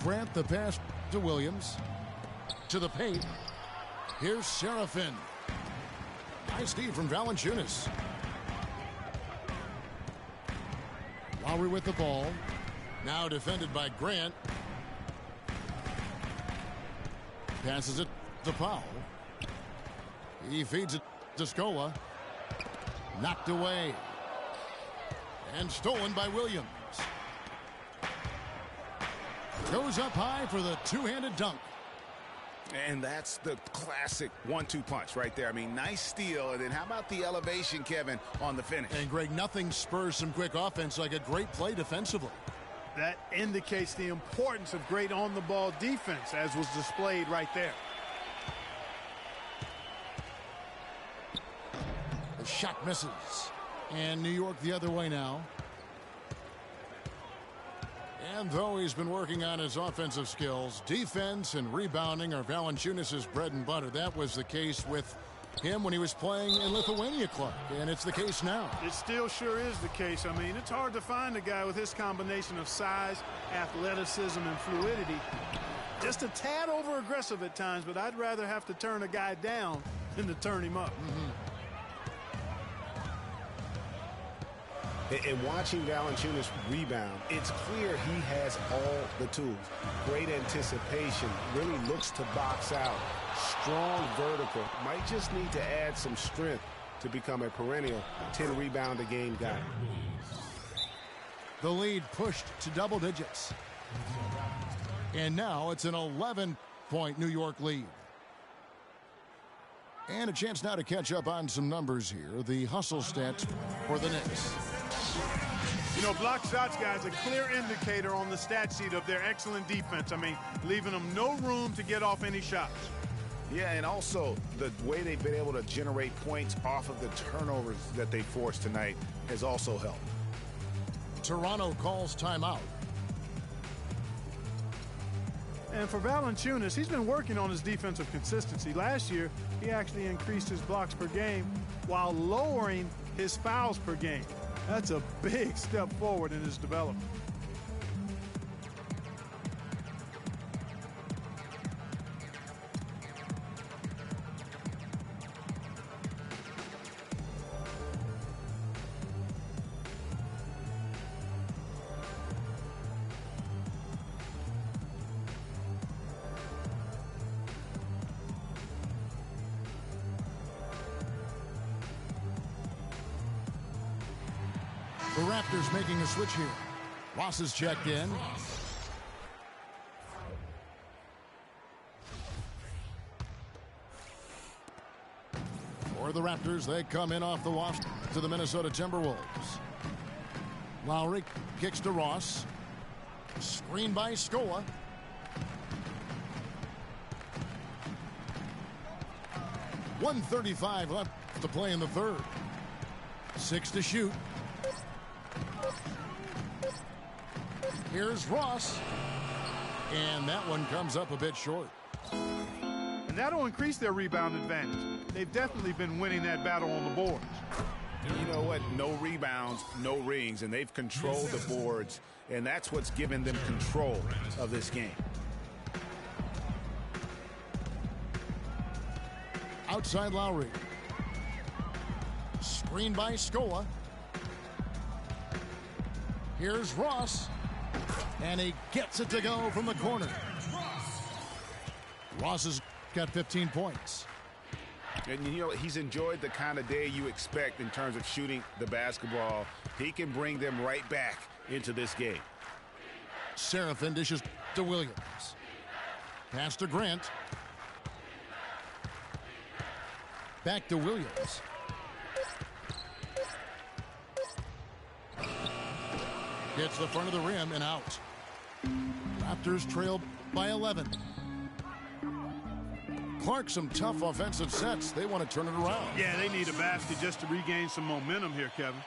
Grant the pass to Williams. To the paint. Here's Seraphin. Nice D from Valanciunas. Lowry with the ball. Now defended by Grant. Passes it to Powell. He feeds it to Scola. Knocked away. And stolen by Williams. Goes up high for the two-handed dunk. And that's the classic 1-2 punch right there. I mean, nice steal. And then how about the elevation, Kevin, on the finish? And, Greg, nothing spurs some quick offense like a great play defensively. That indicates the importance of great on-the-ball defense, as was displayed right there. The shot misses. And New York the other way now. And though he's been working on his offensive skills, defense and rebounding are Valanciunas' bread and butter. That was the case with him when he was playing in Lithuania Club, and it's the case now. It still sure is the case. I mean, it's hard to find a guy with his combination of size, athleticism, and fluidity. Just a tad over-aggressive at times, but I'd rather have to turn a guy down than to turn him up. And watching Valanciunas rebound, it's clear he has all the tools. Great anticipation, really looks to box out. Strong vertical, might just need to add some strength to become a perennial 10-rebound-a-game guy. The lead pushed to double digits. And now it's an 11-point New York lead. And a chance now to catch up on some numbers here. The hustle stats for the Knicks. You know, block shots, guys, a clear indicator on the stat sheet of their excellent defense. I mean, leaving them no room to get off any shots. Yeah, and also the way they've been able to generate points off of the turnovers that they forced tonight has also helped. Toronto calls timeout. And for Valanciunas, he's been working on his defensive consistency. Last year, he actually increased his blocks per game while lowering his fouls per game. That's a big step forward in his development. The Raptors making a switch here. Ross is checked in. For the Raptors, they come in off the wash to the Minnesota Timberwolves. Lowry kicks to Ross. Screen by Scola. .135 left to play in the third. 6 to shoot. Here's Ross. And that one comes up a bit short. And that'll increase their rebound advantage. They've definitely been winning that battle on the boards. You know what? No rebounds, no rings, and they've controlled the boards, and that's what's given them control of this game. Outside Lowry. Screen by Scola. Here's Ross. And he gets it to go from the corner. Ross has got 15 points. And, you know, he's enjoyed the kind of day you expect in terms of shooting the basketball. He can bring them right back into this game. Seraphin dishes to Williams. Pass to Grant. Back to Williams. Hits the front of the rim and out. Raptors trail by 11. Clark, some tough offensive sets. They want to turn it around. Yeah, they need a basket just to regain some momentum here, Kevin.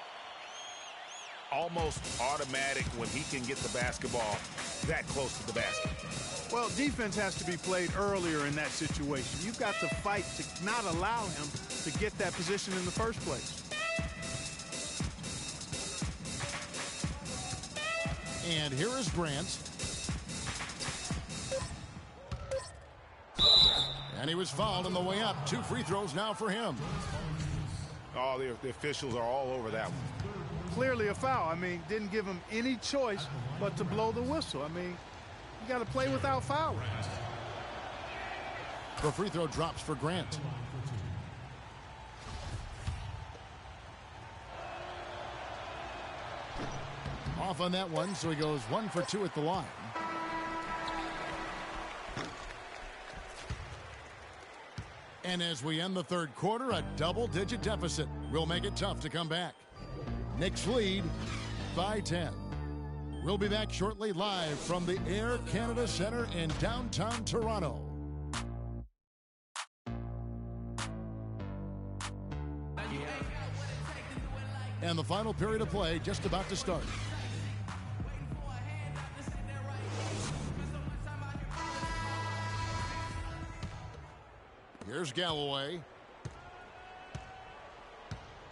Almost automatic when he can get the basketball that close to the basket. Well, defense has to be played earlier in that situation. You've got to fight to not allow him to get that position in the first place. And here is Grant. And he was fouled on the way up. 2 free throws now for him. Oh, the officials are all over that one. Clearly a foul. I mean, didn't give him any choice but to blow the whistle. I mean, you got to play without fouling. The free throw drops for Grant. Off on that one, so he goes 1 for 2 at the line. And as we end the third quarter, a double-digit deficit will make it tough to come back. Knicks lead by 10. We'll be back shortly live from the Air Canada Centre in downtown Toronto. And the final period of play just about to start. Here's Galloway.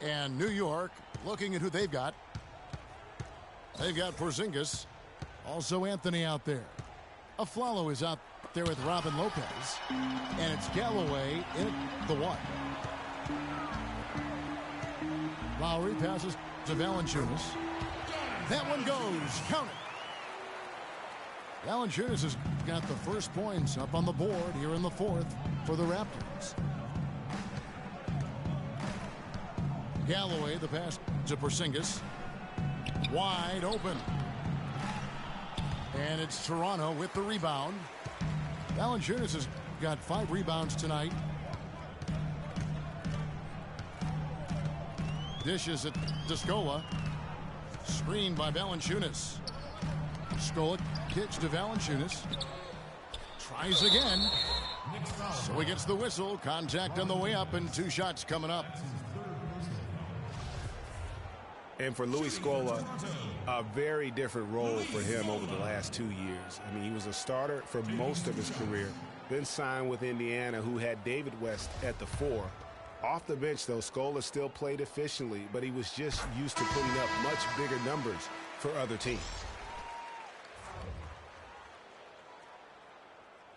And New York looking at who they've got. They've got Porzingis. Also Anthony out there. Aflalo is out there with Robin Lopez. And it's Galloway in at the 1. Lowry passes to Valanciunas. That one goes. Count it. Valanciunas has got the first points up on the board here in the fourth for the Raptors. Galloway, the pass to Porzingis. Wide open. And it's Toronto with the rebound. Valanciunas has got 5 rebounds tonight. Dishes it to Scola. Screened by Valanciunas. Scola kicks to Valanciunas. Tries again. Knicks foul. So he gets the whistle. Contact on the way up and 2 shots coming up. That's his third personal foul. And for Louis Scola, a very different role for him over the last 2 years. I mean, he was a starter for most of his career, then signed with Indiana, who had David West at the 4. Off the bench, though, Scola still played efficiently, but he was just used to putting up much bigger numbers for other teams.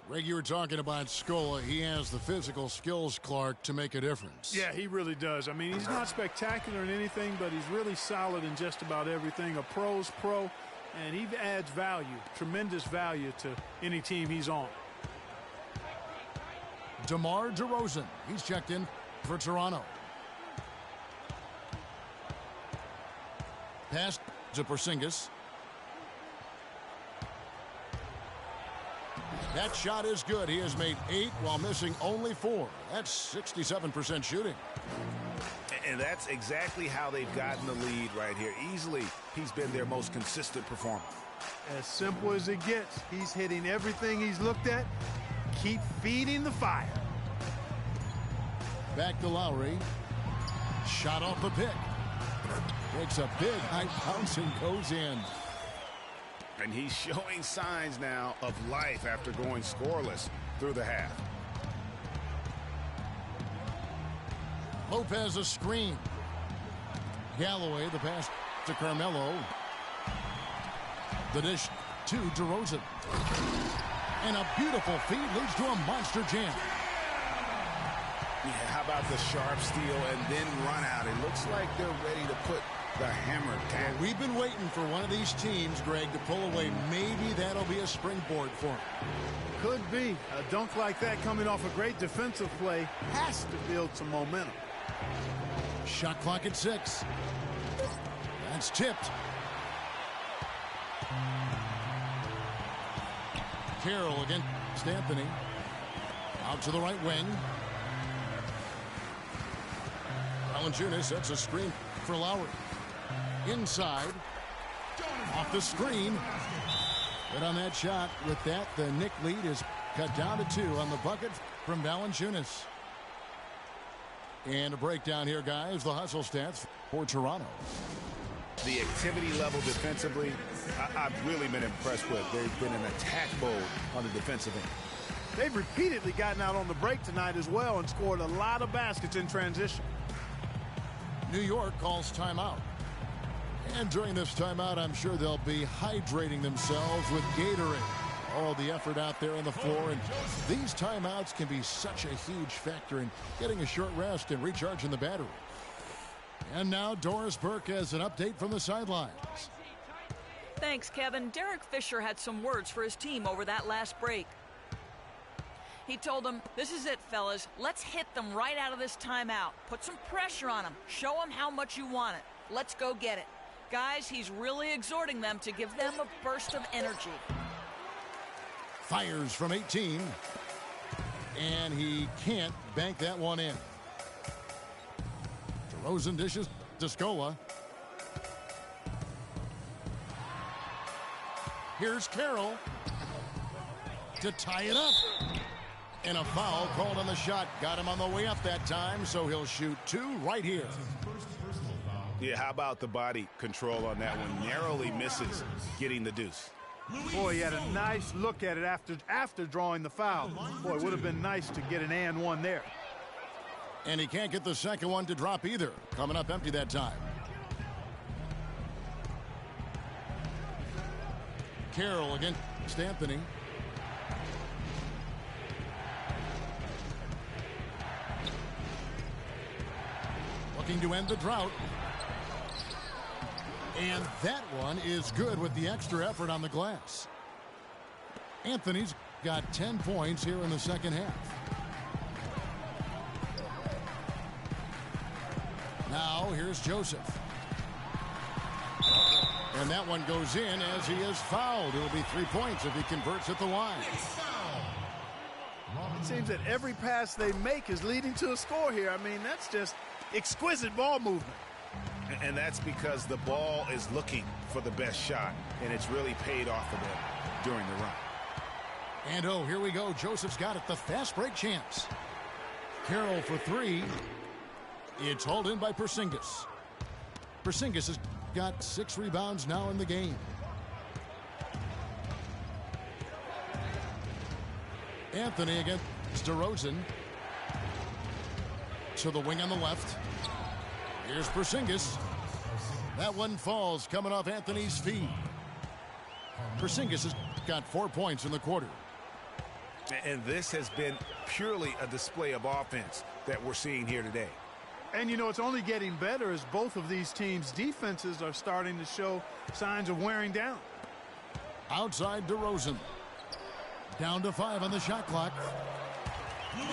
Greg, you were talking about Scola. He has the physical skills, Clark, to make a difference. Yeah, he really does. I mean, he's not spectacular in anything, but he's really solid in just about everything. A pro's pro, and he adds value, tremendous value to any team he's on. DeMar DeRozan. He's checked in for Toronto. Pass to Porzingis. That shot is good. He has made 8 while missing only 4. That's 67% shooting. And that's exactly how they've gotten the lead right here. Easily, he's been their most consistent performer. As simple as it gets. He's hitting everything he's looked at. Keep feeding the fire. Back to Lowry. Shot off the pick. Takes a big high bounce and goes in. And he's showing signs now of life after going scoreless through the half. Lopez a screen. Galloway the pass to Carmelo. The dish to DeRozan. And a beautiful feed leads to a monster jam. Yeah, how about the sharp steal and then run out? It looks like they're ready to put the hammer down. Well, we've been waiting for one of these teams, Greg, to pull away. Maybe that'll be a springboard for them. Could be. A dunk like that coming off a great defensive play has to build some momentum. Shot clock at 6. That's tipped. Carroll against Anthony. Out to the right wing. Valanciunas sets a screen for Lowry. Inside. Off the screen. But on that shot, with that, the Knick lead is cut down to 2 on the bucket from Valanciunas. And a breakdown here, guys. The hustle stats for Toronto. The activity level defensively, I've really been impressed with. They've been in attack mode on the defensive end. They've repeatedly gotten out on the break tonight as well and scored a lot of baskets in transition. New York calls timeout. And during this timeout, I'm sure they'll be hydrating themselves with Gatorade. All the effort out there on the floor, and these timeouts can be such a huge factor in getting a short rest and recharging the battery. And now Doris Burke has an update from the sidelines. Thanks, Kevin. Derek Fisher had some words for his team over that last break. He told them, "This is it, fellas. Let's hit them right out of this timeout. Put some pressure on them. Show them how much you want it. Let's go get it." Guys, he's really exhorting them to give them a burst of energy. Fires from 18. And he can't bank that one in. DeRozan dishes to Scola. Here's Carroll to tie it up. And a foul called on the shot. Got him on the way up that time, so he'll shoot 2 right here. First personal foul. Yeah, how about the body control on that one? Narrowly misses getting the deuce. Boy, he had a nice look at it after drawing the foul. Boy, it would have been nice to get an and one there. And he can't get the second one to drop either. Coming up empty that time. Carroll against Anthony. Looking to end the drought. And that one is good with the extra effort on the glass. Anthony's got 10 points here in the second half. Now here's Joseph. And that one goes in as he is fouled. It'll be 3 points if he converts at the line. It seems that every pass they make is leading to a score here. I mean, that's just exquisite ball movement. And that's because the ball is looking for the best shot, and it's really paid off for them during the run. And oh, here we go. Joseph's got it. The fast break chance. Carroll for three. It's hauled in by Porzingis. Porzingis has got 6 rebounds now in the game. Anthony against DeRozan. To the wing on the left. Here's Porzingis. That one falls coming off Anthony's feet. Porzingis has got 4 points in the quarter. And this has been purely a display of offense that we're seeing here today. And, you know, it's only getting better as both of these teams' defenses are starting to show signs of wearing down. Outside DeRozan. Down to 5 on the shot clock.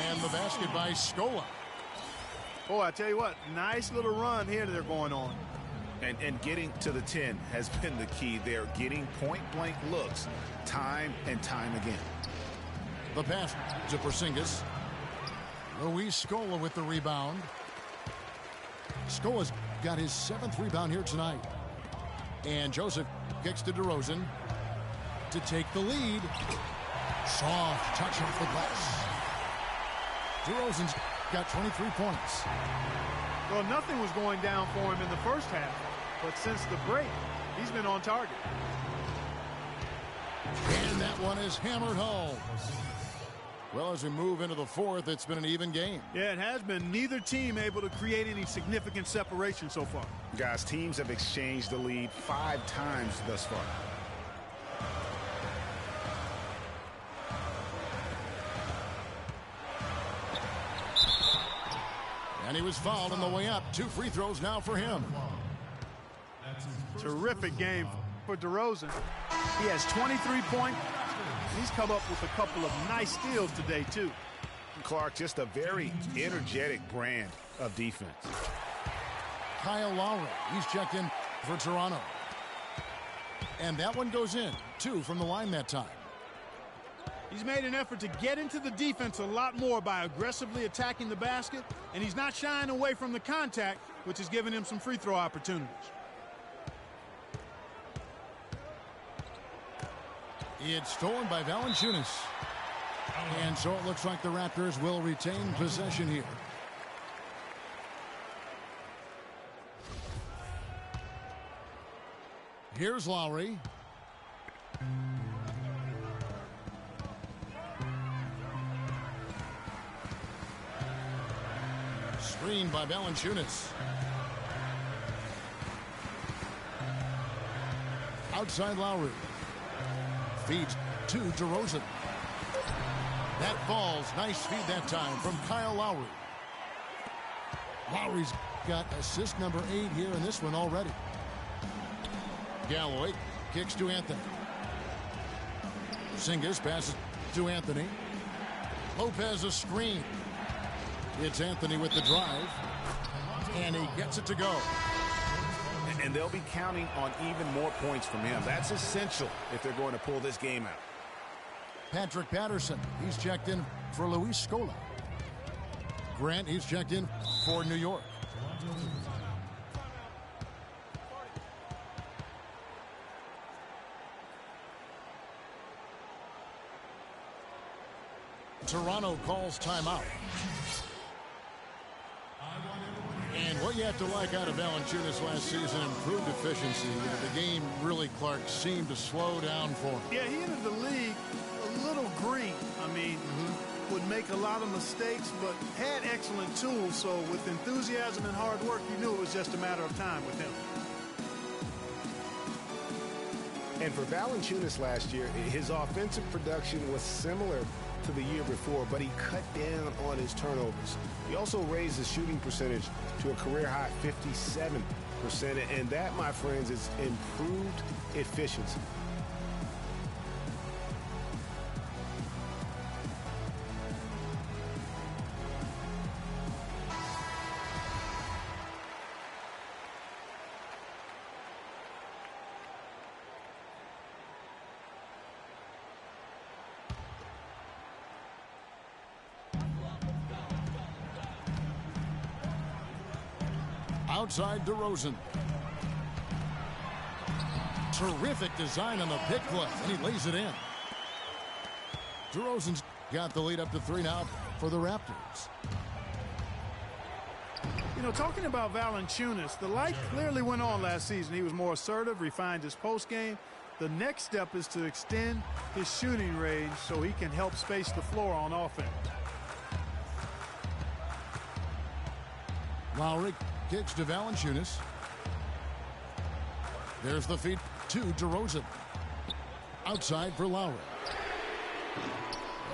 And the basket by Scola. Oh, I tell you what, nice little run here they're going on. And getting to the 10 has been the key there. Getting point-blank looks time and time again. The pass to Porzingis. Luis Scola with the rebound. Scola's got his 7th rebound here tonight. And Joseph kicks to DeRozan to take the lead. Soft touch off the glass. DeRozan's got 23 points. Well, nothing was going down for him in the first half, but since the break, he's been on target. And that one is hammered home. Well, as we move into the 4th, it's been an even game. Yeah, it has been. Neither team able to create any significant separation so far. Guys, teams have exchanged the lead 5 times thus far. And he was fouled on the way up. 2 free throws now for him. Terrific game for DeRozan. He has 23 points. He's come up with a couple of nice steals today, too. Clark, just a very energetic brand of defense. Kyle Lowry, he's checked in for Toronto. And that one goes in. 2 from the line that time. He's made an effort to get into the defense a lot more by aggressively attacking the basket, and he's not shying away from the contact, which has given him some free throw opportunities. It's stolen by Valanciunas. And so it looks like the Raptors will retain possession here. Here's Lowry. Screened by Valanciunas. Outside Lowry. Feeds to DeRozan. That falls. Nice feed that time from Kyle Lowry. Lowry's got assist number 8 here in this one already. Galloway kicks to Anthony. Porzingis passes to Anthony. Lopez a screen. It's Anthony with the drive. And he gets it to go. And they'll be counting on even more points from him. That's essential if they're going to pull this game out. Patrick Patterson, he's checked in for Luis Scola. Grant, he's checked in for New York. Toronto calls timeout. And what you have to like out of Valanciunas last season, improved efficiency. The game really, Clark, seemed to slow down for him. Yeah, he entered the league a little green. I mean, would make a lot of mistakes, but had excellent tools. So with enthusiasm and hard work, you knew it was just a matter of time with him. And for Valanciunas last year, his offensive production was similar to the year before, but he cut down on his turnovers. He also raised his shooting percentage to a career-high 57%, and that, my friends, is improved efficiency. Outside DeRozan. Terrific design on the pick play, and he lays it in. DeRozan's got the lead up to 3 now for the Raptors. You know, talking about Valanciunas, the light clearly went on last season. He was more assertive, refined his post game. The next step is to extend his shooting range so he can help space the floor on offense. Lowry kicks to Valanciunas. There's the feed to DeRozan. Outside for Lowry.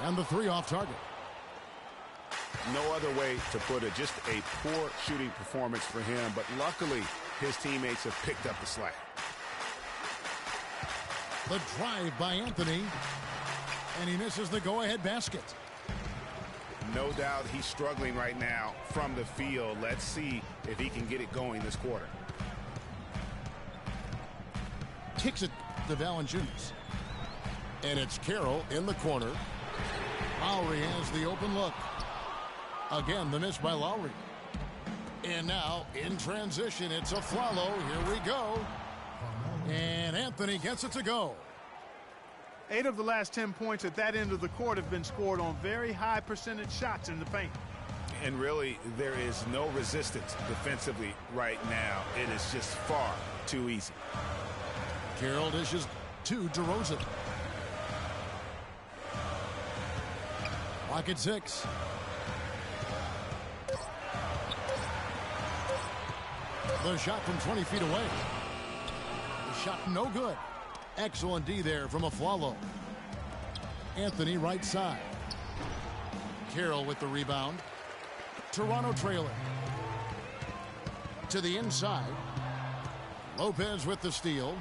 And the 3 off target. No other way to put it. Just a poor shooting performance for him. But luckily, his teammates have picked up the slack. The drive by Anthony. And he misses the go-ahead basket. No doubt he's struggling right now from the field. Let's see if he can get it going this quarter. Kicks it to Valanciunas. And it's Carroll in the corner. Lowry has the open look. Again, the miss by Lowry. And now, in transition, it's a Flalo. Here we go. And Anthony gets it to go. 8 of the last 10 points at that end of the court have been scored on very high percentage shots in the paint. And really, there is no resistance defensively right now. It is just far too easy. Carroll dishes to DeRozan. Clock at 6. The shot from 20 feet away. The shot no good. Excellent D there from Afflalo. Anthony right side. Carroll with the rebound. Toronto trailing. To the inside. Lopez with the steal.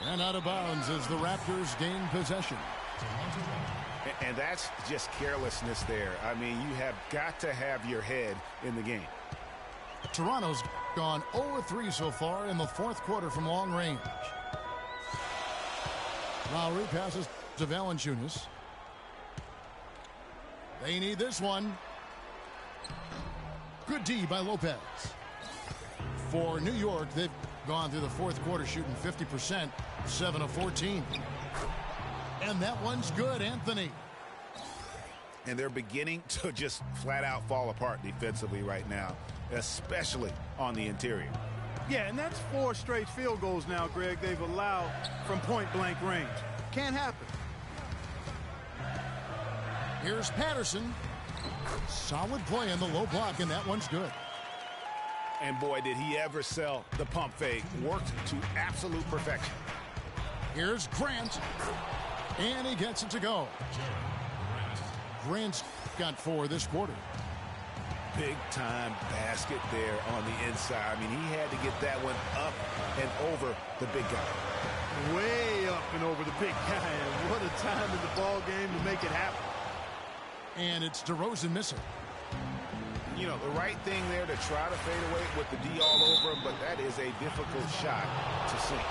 And out of bounds as the Raptors gain possession. And that's just carelessness there. I mean, you have got to have your head in the game. Toronto's gone 0-3 so far in the 4th quarter from long range. Lowry passes to Valanciunas. They need this one. Good D by Lopez. For New York, they've gone through the 4th quarter shooting 50%, 7 of 14. And that one's good, Anthony. And they're beginning to just flat out fall apart defensively right now, especially on the interior. Yeah, and that's 4 straight field goals now, Greg, they've allowed from point-blank range. Can't happen. Here's Patterson. Solid play in the low block, and that one's good. And boy, did he ever sell the pump fake. Worked to absolute perfection. Here's Grant. And he gets it to go. Grant's got 4 this quarter. Big-time basket there on the inside. I mean, he had to get that one up and over the big guy. Way up and over the big guy. And what a time in the ball game to make it happen. And it's DeRozan missing. You know, the right thing there to try to fade away with the D all over him, but that is a difficult shot to sink.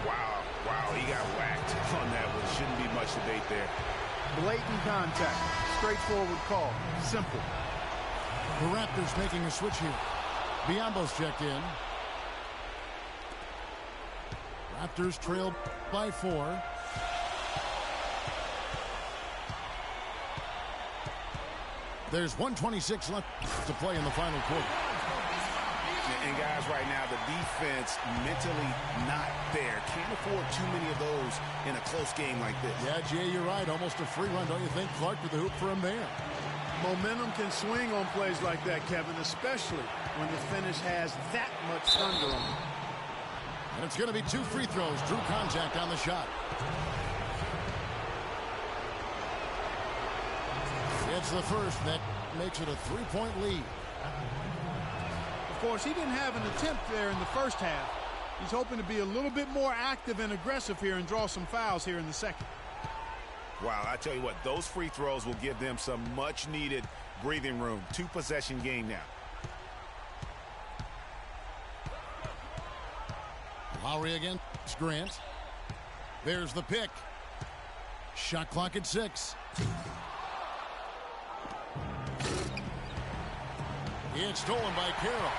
Wow, he got whacked on that one. Shouldn't be much debate there. Blatant contact. Straightforward call. Simple. The Raptors making a switch here. Biombo's checked in. Raptors trail by 4. There's 1:26 left to play in the final quarter. And guys, right now, the defense mentally not there. Can't afford too many of those in a close game like this. Yeah, Jay, you're right. Almost a free run, don't you think? Clark with the hoop for him there. Momentum can swing on plays like that, Kevin, especially when the finish has that much thunder on it. And it's going to be 2 free throws. Drew contact on the shot. It's the first. That makes it a 3-point lead. Of course, he didn't have an attempt there in the first half. He's hoping to be a little bit more active and aggressive here and draw some fouls here in the second. Wow, I tell you what, those free throws will give them some much-needed breathing room. 2-possession game now. Lowry against Grant. There's the pick. Shot clock at 6. It's stolen by Carroll.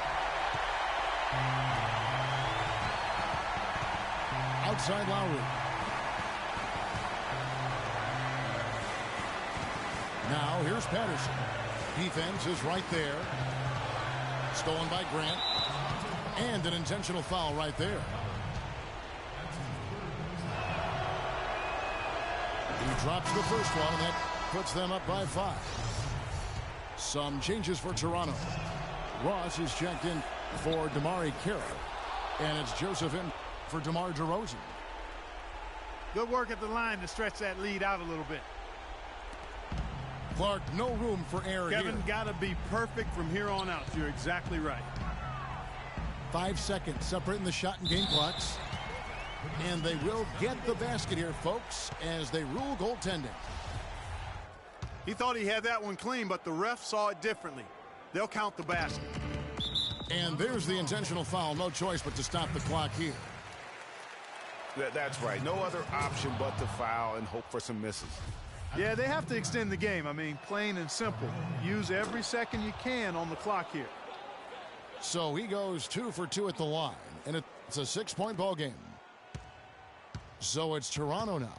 Outside Lowry. Now here's Patterson. Defense is right there. Stolen by Grant. And an intentional foul right there. He drops the first one, and that puts them up by 5. Some changes for Toronto. Ross is checked in for DeMar Carroll. And it's Joseph in for DeMar DeRozan. Good work at the line to stretch that lead out a little bit. Clark, no room for error here. Kevin, got to be perfect from here on out. You're exactly right. 5 seconds separating the shot and game clocks. And they will get the basket here, folks, as they rule goaltending. He thought he had that one clean, but the ref saw it differently. They'll count the basket. And there's the intentional foul. No choice but to stop the clock here. That's right. No other option but to foul and hope for some misses. Yeah, they have to extend the game. I mean, plain and simple. Use every second you can on the clock here. So he goes 2 for 2 at the line, and it's a 6-point ball game. So it's Toronto now.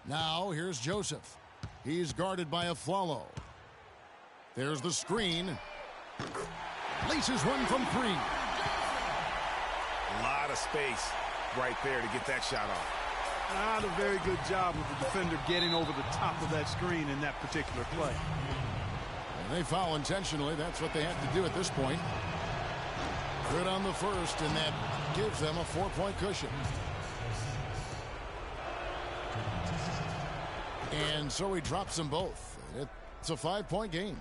Now here's Joseph. He's guarded by Afflalo. There's the screen. Laces one from 3. A lot of space right there to get that shot off. Not a very good job of the defender getting over the top of that screen in that particular play. And they foul intentionally. That's what they have to do at this point. Good on the first, and that gives them a 4-point cushion. And so he drops them both. It's a 5-point game.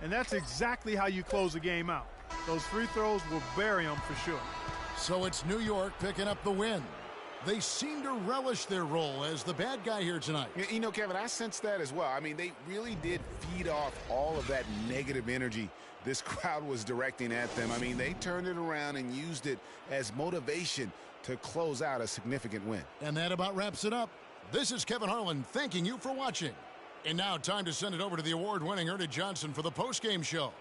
And that's exactly how you close a game out. Those free throws will bury them for sure. So it's New York picking up the win. They seem to relish their role as the bad guy here tonight. You know, Kevin, I sense that as well. I mean, they really did feed off all of that negative energy this crowd was directing at them. I mean, they turned it around and used it as motivation to close out a significant win. And that about wraps it up. This is Kevin Harlan thanking you for watching. And now time to send it over to the award-winning Ernie Johnson for the postgame show.